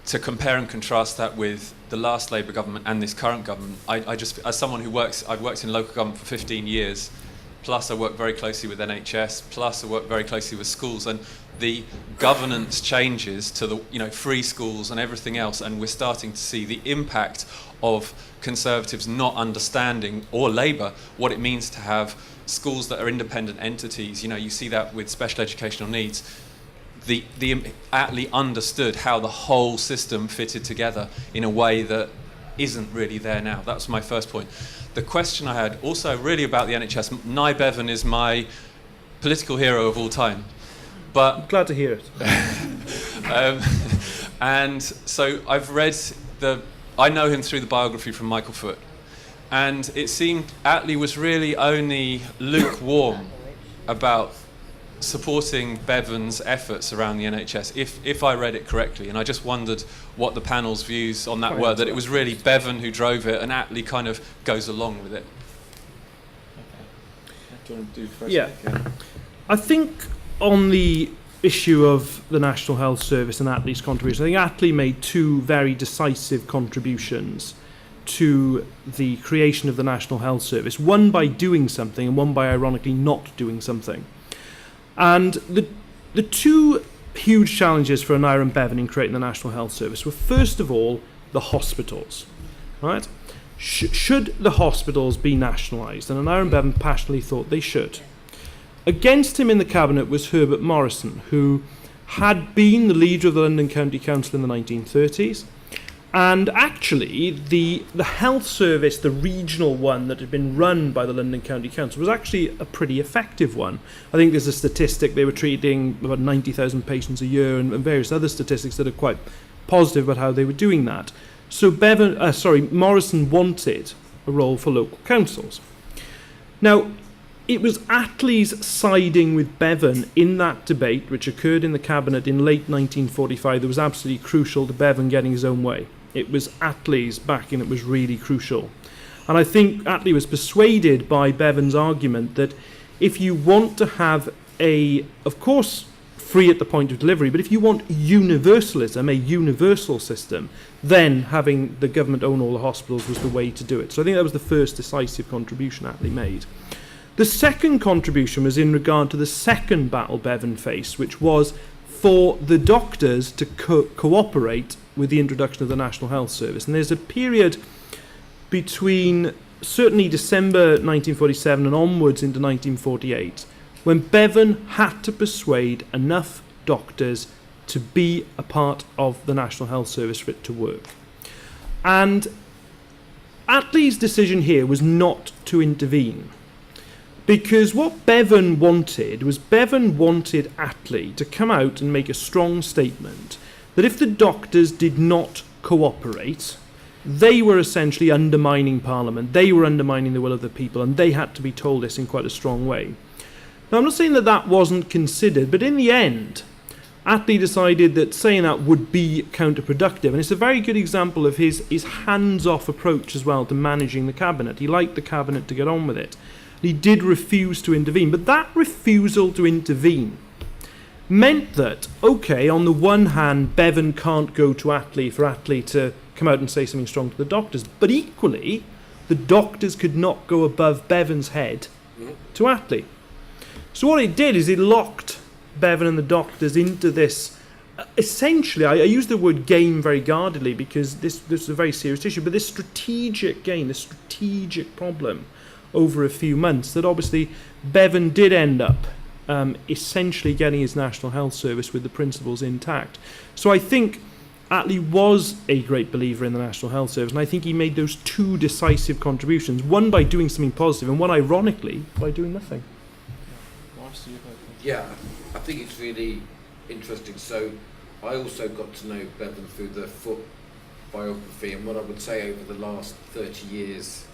Speaker 6: to compare and contrast that with the last Labour government and this current government, I just, as someone who I've worked in local government for 15 years, plus I work very closely with NHS, plus I work very closely with schools, and the governance changes to the free schools and everything else, and we're starting to see the impact of Conservatives not understanding, or Labour, what it means to have schools that are independent entities. You see that with special educational needs. The Attlee understood how the whole system fitted together in a way that isn't really there now. That's my first point. The question I had also really about the NHS, Bevan is my political hero of all time. But
Speaker 3: I'm glad to hear it.
Speaker 6: And so I've read I know him through the biography from Michael Foot. And it seemed Attlee was really only lukewarm about supporting Bevan's efforts around the NHS, if I read it correctly, and I just wondered what the panel's views on that were, that it was really Bevan who drove it and Attlee kind of goes along with it. Do you want to do first?
Speaker 3: Yeah. I think on the issue of the National Health Service and Attlee's contribution, I think Attlee made two very decisive contributions to the creation of the National Health Service, one by doing something and one by ironically not doing something. And the two huge challenges for Aneurin Bevan in creating the National Health Service were, first of all, the hospitals. Right? Should the hospitals be nationalised? And Aneurin Bevan passionately thought they should. Against him in the cabinet was Herbert Morrison, who had been the leader of the London County Council in the 1930s. And actually, the health service, the regional one that had been run by the London County Council, was actually a pretty effective one. I think there's a statistic, they were treating about 90,000 patients a year, and various other statistics that are quite positive about how they were doing that. So Morrison wanted a role for local councils. Now, it was Attlee's siding with Bevan in that debate, which occurred in the cabinet in late 1945, that was absolutely crucial to Bevan getting his own way. It was Attlee's backing that was really crucial. And I think Attlee was persuaded by Bevan's argument that if you want to have of course, free at the point of delivery, but if you want universalism, a universal system, then having the government own all the hospitals was the way to do it. So I think that was the first decisive contribution Attlee made. The second contribution was in regard to the second battle Bevan faced, which was for the doctors to cooperate with the introduction of the National Health Service. And there's a period between certainly December 1947 and onwards into 1948 when Bevan had to persuade enough doctors to be a part of the National Health Service for it to work. And Attlee's decision here was not to intervene. Because what Bevan wanted Attlee to come out and make a strong statement that if the doctors did not cooperate, they were essentially undermining Parliament, they were undermining the will of the people, and they had to be told this in quite a strong way. Now, I'm not saying that that wasn't considered, but in the end, Attlee decided that saying that would be counterproductive, and it's a very good example of his hands-off approach as well to managing the cabinet. He liked the cabinet to get on with it. He did refuse to intervene, but that refusal to intervene meant that, okay, on the one hand, Bevan can't go to Attlee for Attlee to come out and say something strong to the doctors, but equally, the doctors could not go above Bevan's head to Attlee. So what it did is it locked Bevan and the doctors into this, essentially, I use the word game very guardedly because this is a very serious issue, but this strategic game, this strategic problem over a few months that obviously Bevan did end up essentially getting his National Health Service with the principles intact. So I think Attlee was a great believer in the National Health Service, and I think he made those two decisive contributions, one by doing something positive, and one, ironically, by doing nothing.
Speaker 4: Yeah, I think it's really interesting. So I also got to know Bevan through the Foot biography, and what I would say over the last 30 years,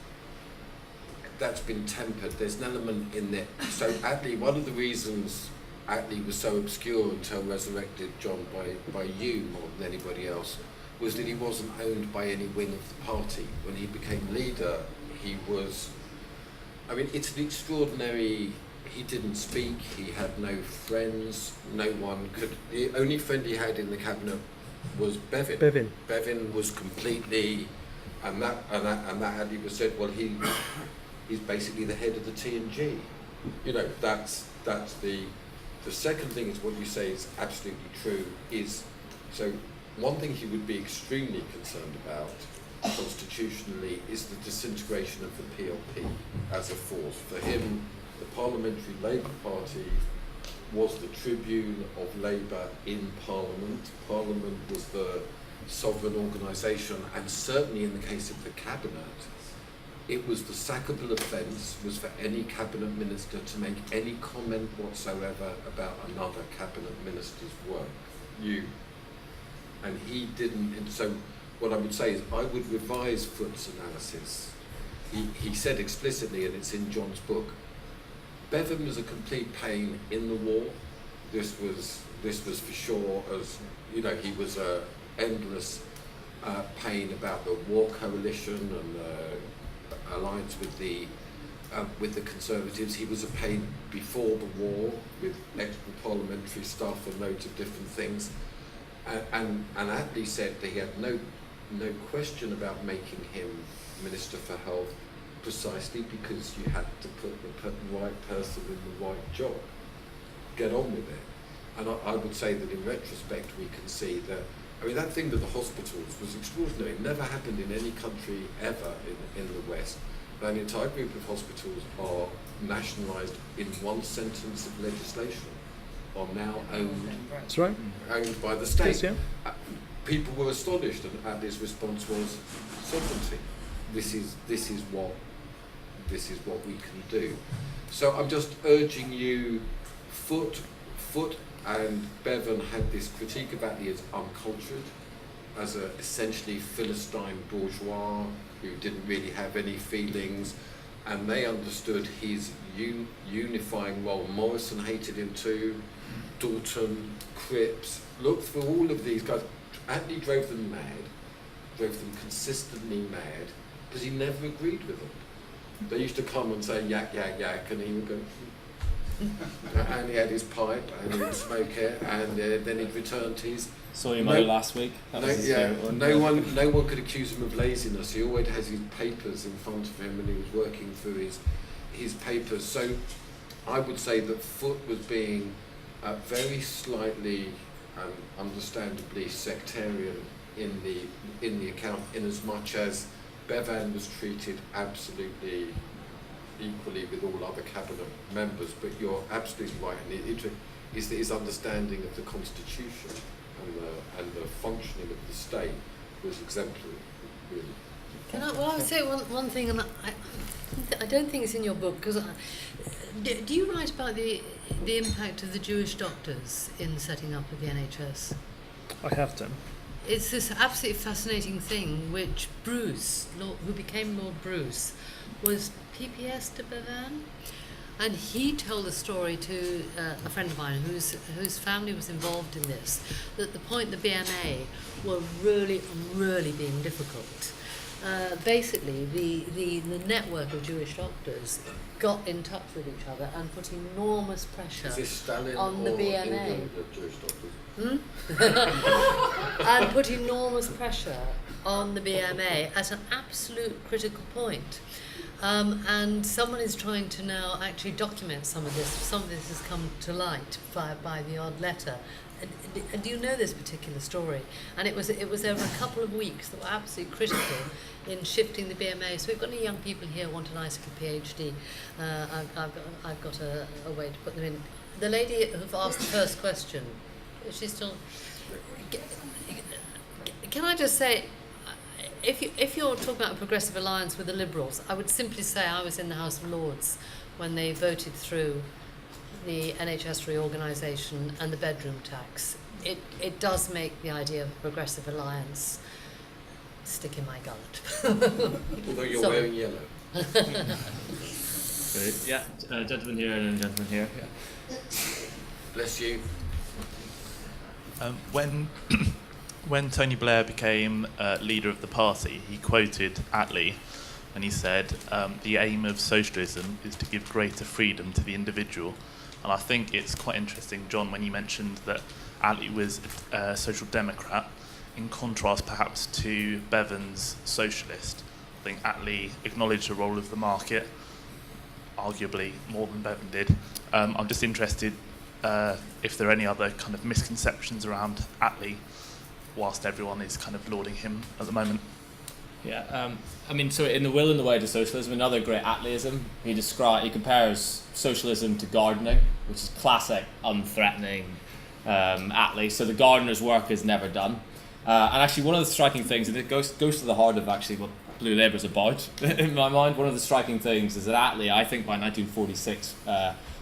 Speaker 4: that's been tempered. There's an element in there. So Attlee, one of the reasons Attlee was so obscure until resurrected, John, by you more than anybody else, was that he wasn't owned by any wing of the party. When he became leader, he was, I mean, it's an extraordinary, he didn't speak, he had no friends, no one could, the only friend he had in the cabinet was Bevan. Bevan was completely, and that Attlee was said, well, he's basically the head of the T&G. You know, that's the second thing is what you say is absolutely true, is, so one thing he would be extremely concerned about constitutionally is the disintegration of the PLP as a force. For him, the Parliamentary Labour Party was the tribune of Labour in Parliament. Parliament was the sovereign organisation, and certainly in the case of the Cabinet, it was the sackable offence was for any cabinet minister to make any comment whatsoever about another cabinet minister's work. And he didn't, and so what I would say is I would revise Foot's analysis. He said explicitly, and it's in John's book, Bevan was a complete pain in the war. This was for sure, as you know, he was a endless pain about the war coalition and alliance with the Conservatives. He was a pain before the war with extra parliamentary stuff and loads of different things. And Attlee said that he had no question about making him Minister for Health, precisely because you had to put the right person in the right job. Get on with it. And I would say that in retrospect we can see that, I mean, that thing with the hospitals was extraordinary. It never happened in any country ever in the West. An entire group of hospitals are nationalised in one sentence of legislation, are now owned.
Speaker 3: That's right.
Speaker 4: Owned by the state.
Speaker 3: Yes, yeah.
Speaker 4: People were astonished, and Attlee's response was sovereignty. This is what we can do. So I'm just urging you. Foot and Bevan had this critique of Attlee as uncultured, as a essentially Philistine bourgeois who didn't really have any feelings, and they understood his unifying role. Morrison hated him too, Dalton, Cripps, look for all of these guys. Attlee drove them consistently mad, because he never agreed with them. They used to come and say yak, yak, yak, and he would go, and he had his pipe, and he would smoke it, and then he'd return to his...
Speaker 1: Saw your mother last week. That was his favourite one.
Speaker 4: No one could accuse him of laziness. He always has his papers in front of him, and he was working through his papers. So I would say that Foot was being very slightly and understandably sectarian in the account, in as much as Bevan was treated absolutely equally with all other cabinet members. But you're absolutely right, and it is that his understanding of the Constitution and the functioning of the state was exemplary, really.
Speaker 2: I would say one thing, and I don't think it's in your book, because do you write about the impact of the Jewish doctors in setting up of the NHS?
Speaker 3: I have done.
Speaker 2: It's this absolutely fascinating thing which Bruce, who became Lord Bruce, was PPS to Bevan. And he told a story to a friend of mine whose family was involved in this, that the point the BMA were really, really being difficult. Basically, the network of Jewish doctors got in touch with each other and put enormous pressure on the BMA.
Speaker 4: Jewish doctors?
Speaker 2: And put enormous pressure on the BMA at an absolute critical point. And someone is trying to now actually document some of this. Some of this has come to light by the odd letter. And do you know this particular story? And it was over a couple of weeks that were absolutely critical in shifting the BMA. So we've got any young people here who want an ISIC PhD. I've got a way to put them in. the lady who asked the first question, is she still? Can I just say, if you're talking about a progressive alliance with the Liberals, I would simply say I was in the House of Lords when they voted through the NHS reorganisation and the bedroom tax. It does make the idea of a progressive alliance stick in my gullet.
Speaker 4: Although you're
Speaker 2: Sorry.
Speaker 4: wearing yellow.
Speaker 1: Great. Yeah, gentleman here and a gentleman here. Yeah.
Speaker 4: Bless you.
Speaker 7: When Tony Blair became leader of the party, he quoted Attlee, and he said, the aim of socialism is to give greater freedom to the individual. And I think it's quite interesting, John, when you mentioned that Attlee was a social democrat, in contrast perhaps to Bevan's socialist. I think Attlee acknowledged the role of the market, arguably more than Bevan did. I'm just interested if there are any other kind of misconceptions around Attlee, whilst everyone is kind of lauding him at the moment.
Speaker 1: Yeah, I mean, so in The Will and the Way to Socialism, another great Attleeism, he compares socialism to gardening, which is classic, unthreatening Attlee. So the gardener's work is never done. And actually, one of the striking things, and it goes to the heart of actually what Blue Labour's about, in my mind, one of the striking things is that Attlee, I think by 1946,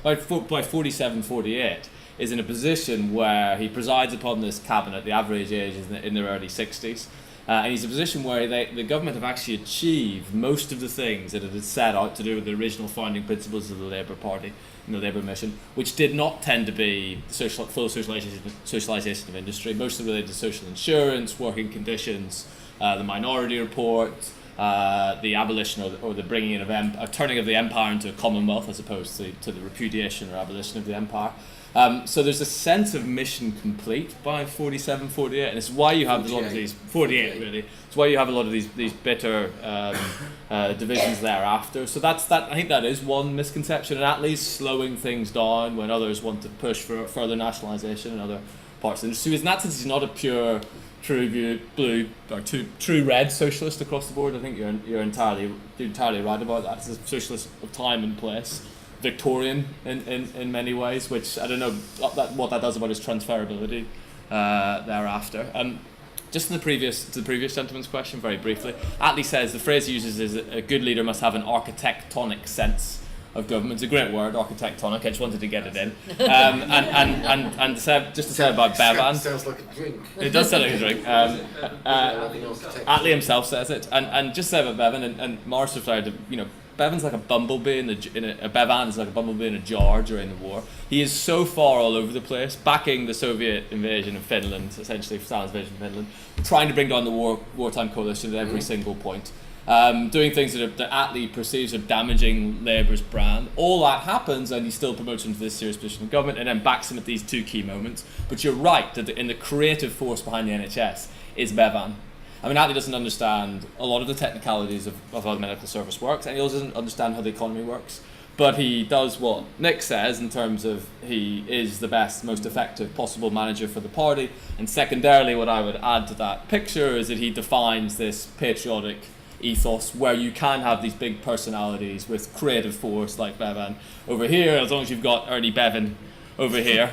Speaker 1: by 47, 48, is in a position where he presides upon this cabinet. The average age is in their early 60s. And he's in a position where the government have actually achieved most of the things that it had set out to do with the original founding principles of the Labour Party and the Labour mission, which did not tend to be full socialisation of industry, mostly related to social insurance, working conditions, the Minority Report, the abolition or the bringing in of turning of the empire into a commonwealth as opposed to the repudiation or abolition of the empire. So there's a sense of mission complete by 47, 48, and it's why you have a lot of these 48 really. It's why you have a lot of these bitter divisions thereafter. So I think that is one misconception, and at least slowing things down when others want to push for further nationalisation in other parts of the industry. In that sense, he's not a pure true blue or true red socialist across the board. I think you're entirely right about that. It's a socialist of time and place. Victorian in many ways, which I don't know what that does about his transferability thereafter. Just to the previous gentleman's question, very briefly, Attlee says the phrase he uses is a good leader must have an architectonic sense of government. It's a great word, architectonic. I just wanted to get it in. And just to say about Bevan,
Speaker 4: Sounds like a drink.
Speaker 1: it does sound like a drink. Attlee himself says it, and just to say about Bevan, and Morris referred to, Bevan's like a bumblebee Bevan is like a bumblebee in a jar during the war. He is so far all over the place, backing the Soviet invasion of Finland, essentially Stalin's invasion of Finland, trying to bring down the wartime coalition at every single point, doing things that Attlee perceives as damaging Labour's brand. All that happens, and he still promotes him to this serious position in government, and then backs him at these two key moments. But you're right that in the creative force behind the NHS is Bevan. I mean, Attlee doesn't understand a lot of the technicalities of how the medical service works, and he also doesn't understand how the economy works. But he does what Nick says in terms of he is the best, most effective possible manager for the party. And secondarily, what I would add to that picture is that he defines this patriotic ethos where you can have these big personalities with creative force like Bevan over here, as long as you've got Ernie Bevan over here,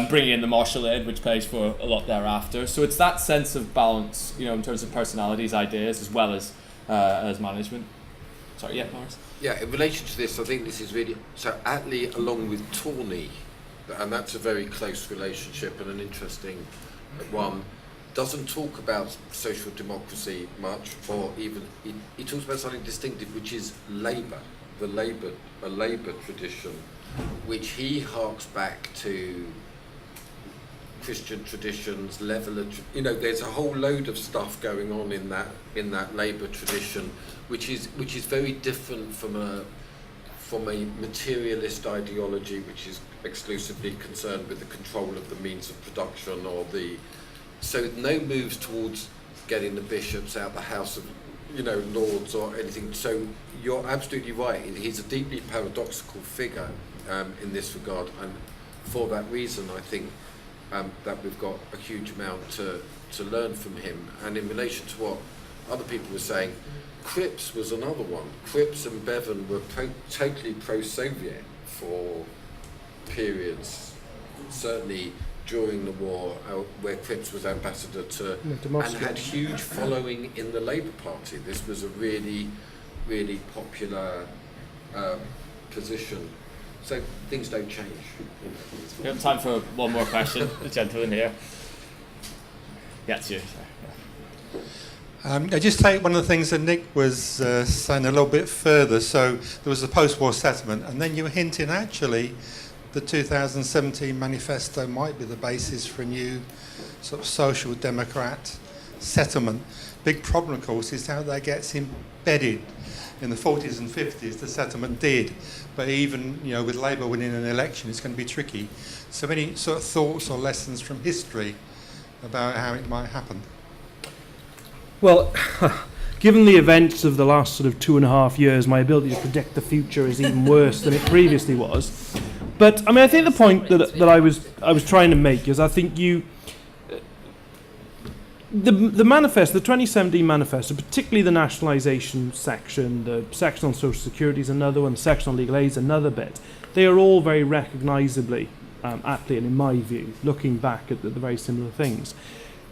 Speaker 1: bringing in the martial aid, which pays for a lot thereafter. So it's that sense of balance, in terms of personalities, ideas, as well as management. Sorry, yeah, Morris?
Speaker 4: Yeah, in relation to this, I think this is really... So Attlee, along with Tawney, and that's a very close relationship and an interesting one, doesn't talk about social democracy much, or even... He talks about something distinctive, which is Labour, a Labour tradition, which he harks back to Christian traditions, there's a whole load of stuff going on in that Labour tradition, which is very different from a materialist ideology, which is exclusively concerned with the control of the means of production so no moves towards getting the bishops out the House of Lords or anything. So you're absolutely right. He's a deeply paradoxical figure in this regard, and for that reason, I think that we've got a huge amount to learn from him. And in relation to what other people were saying, Cripps was another one. Cripps and Bevan were totally pro-Soviet for periods, certainly during the war, where Cripps was ambassador to, and had huge following in the Labour Party. This was a really, really popular position. So things don't change.
Speaker 1: We have time for one more question. The gentleman here. Yeah, it's you.
Speaker 8: I just take one of the things that Nick was saying a little bit further. So there was the post-war settlement, and then you were hinting actually the 2017 manifesto might be the basis for a new sort of social democrat settlement. Big problem, of course, is how that gets embedded. In the 40s and 50s, the settlement did, but even with Labour winning an election, it's going to be tricky. So, any sort of thoughts or lessons from history about how it might happen?
Speaker 3: Well, given the events of the last sort of 2.5 years, my ability to predict the future is even worse than it previously was. But I mean, I think the point that I was trying to make is I think the manifesto, the 2017 manifesto, particularly the nationalisation section, the section on social security is another one, the section on legal aid is another bit. They are all very recognisably Attlee, and in my view, looking back at the very similar things.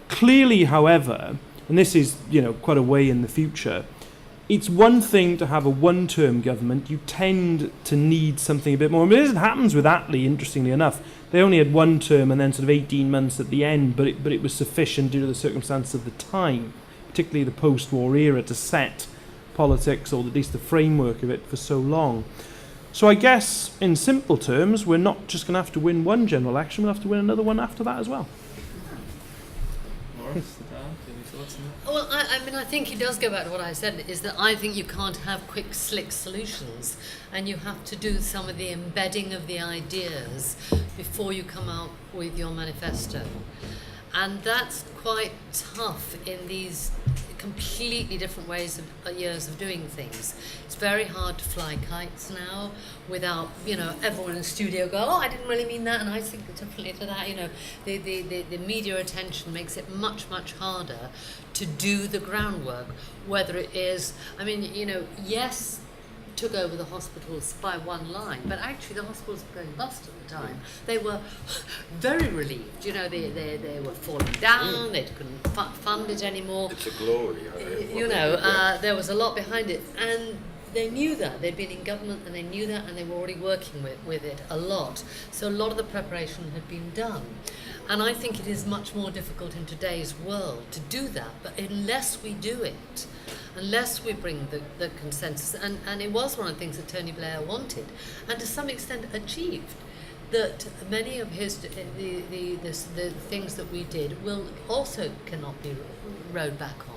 Speaker 3: Clearly, however, and this is quite a way in the future, it's one thing to have a one-term government. You tend to need something a bit more. I mean, this happens with Attlee, interestingly enough. They only had one term and then sort of 18 months at the end, but it was sufficient due to the circumstances of the time, particularly the post-war era, to set politics, or at least the framework of it, for so long. So I guess, in simple terms, we're not just going to have to win one general election, we'll have to win another one after that as well.
Speaker 2: Well, I think it does go back to what I said, is that I think you can't have quick, slick solutions, and you have to do some of the embedding of the ideas before you come out with your manifesto. And that's quite tough in these completely different years of doing things. It's very hard to fly kites now without, everyone in the studio go, oh, I didn't really mean that, and I think differently to that. The media attention makes it much, much harder to do the groundwork, whether it is, yes, took over the hospitals by one line, but actually the hospitals were going bust at the time. They were very relieved. They were falling down. They couldn't fund it anymore.
Speaker 4: It's a glory.
Speaker 2: There was a lot behind it, and they knew that. They'd been in government, and they knew that, and they were already working with it a lot. So a lot of the preparation had been done. And I think it is much more difficult in today's world to do that. But unless we do it, unless we bring the consensus, and it was one of the things that Tony Blair wanted, and to some extent achieved, that many of the things that we did cannot be rowed back on.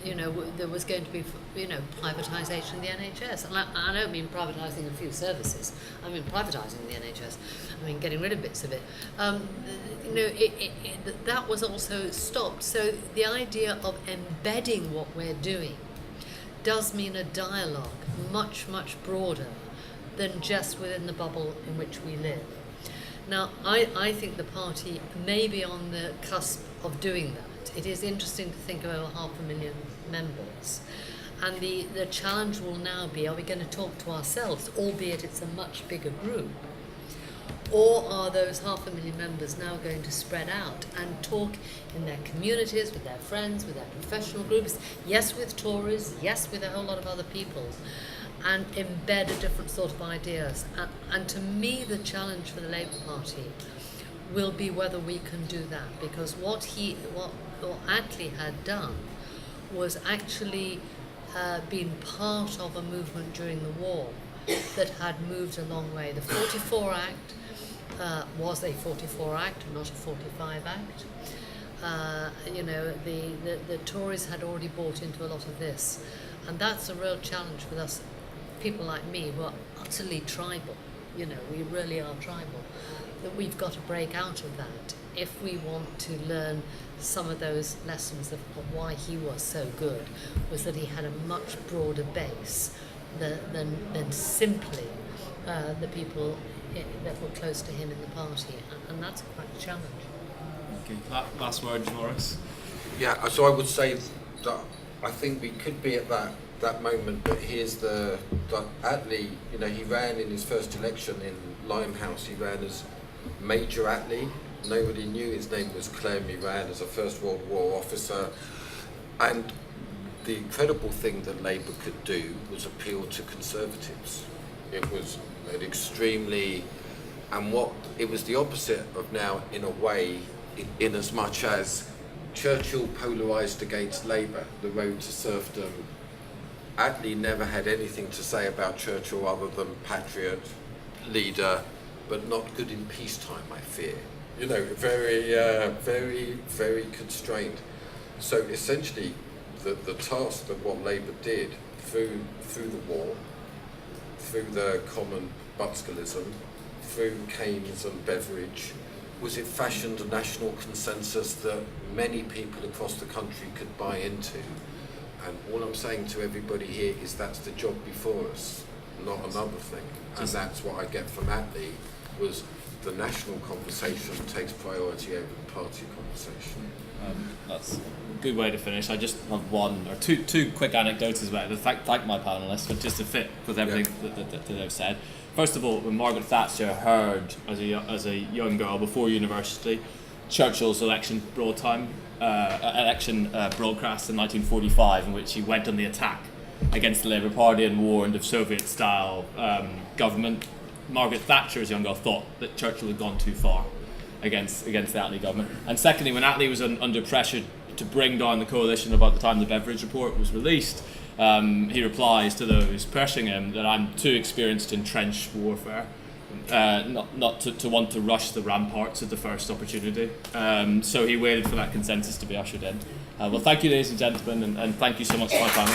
Speaker 2: There was going to be, privatisation of the NHS. And I don't mean privatising a few services. I mean privatising the NHS. I mean getting rid of bits of it. That was also stopped. So the idea of embedding what we're doing does mean a dialogue much, much broader than just within the bubble in which we live. Now, I think the party may be on the cusp of doing that. It is interesting to think of over 500,000 members. And the challenge will now be, are we going to talk to ourselves, albeit it's a much bigger group? Or are those 500,000 members now going to spread out and talk in their communities, with their friends, with their professional groups, yes, with Tories, yes, with a whole lot of other people, and embed a different sort of ideas? And to me, the challenge for the Labour Party will be whether we can do that, because what Attlee had done was actually been part of a movement during the war that had moved a long way. The 44 Act was a 44 Act, not a 45 Act. The Tories had already bought into a lot of this, and that's a real challenge with us, people like me who are utterly tribal. We really are tribal. That we've got to break out of that if we want to learn some of those lessons of why he was so good, was that he had a much broader base than simply the people that were close to him in the party, and that's quite a challenge.
Speaker 1: Okay, last word, Morris.
Speaker 4: Yeah, so I would say that I think we could be at that moment, but here's the Attlee, you know, he ran in his first election in Limehouse, he ran as Major Attlee. Nobody knew his name was Clem. He ran as a First World War officer. And the incredible thing that Labour could do was appeal to Conservatives. It was an extremely, and what, it was the opposite of now in a way, in as much as Churchill polarised against Labour, the road to serfdom. Attlee never had anything to say about Churchill other than patriot, leader, but not good in peacetime, I fear. You know, very constrained. So essentially, the task that what Labour did through the war, through the common Butskellism, through Keynes and Beveridge, was it fashioned a national consensus that many people across the country could buy into. And all I'm saying to everybody here is that's the job before us, not another thing. And that's what I get from Attlee, was the national conversation takes priority over the party conversation.
Speaker 1: That's a good way to finish. I just have one or two quick anecdotes as well. Thank my panellists, but just to fit with everything that they've said. First of all, when Margaret Thatcher heard as a young girl before university Churchill's election broadcast in 1945, in which he went on the attack against the Labour Party and warned of Soviet-style government, Margaret Thatcher, as a young girl, thought that Churchill had gone too far against the Attlee government. And secondly, when Attlee was under pressure to bring down the coalition about the time the Beveridge report was released, he replies to those pressing him that I'm too experienced in trench warfare, not to want to rush the ramparts at the first opportunity. So he waited for that consensus to be ushered in. Well, thank you, ladies and gentlemen, and thank you so much for my panel.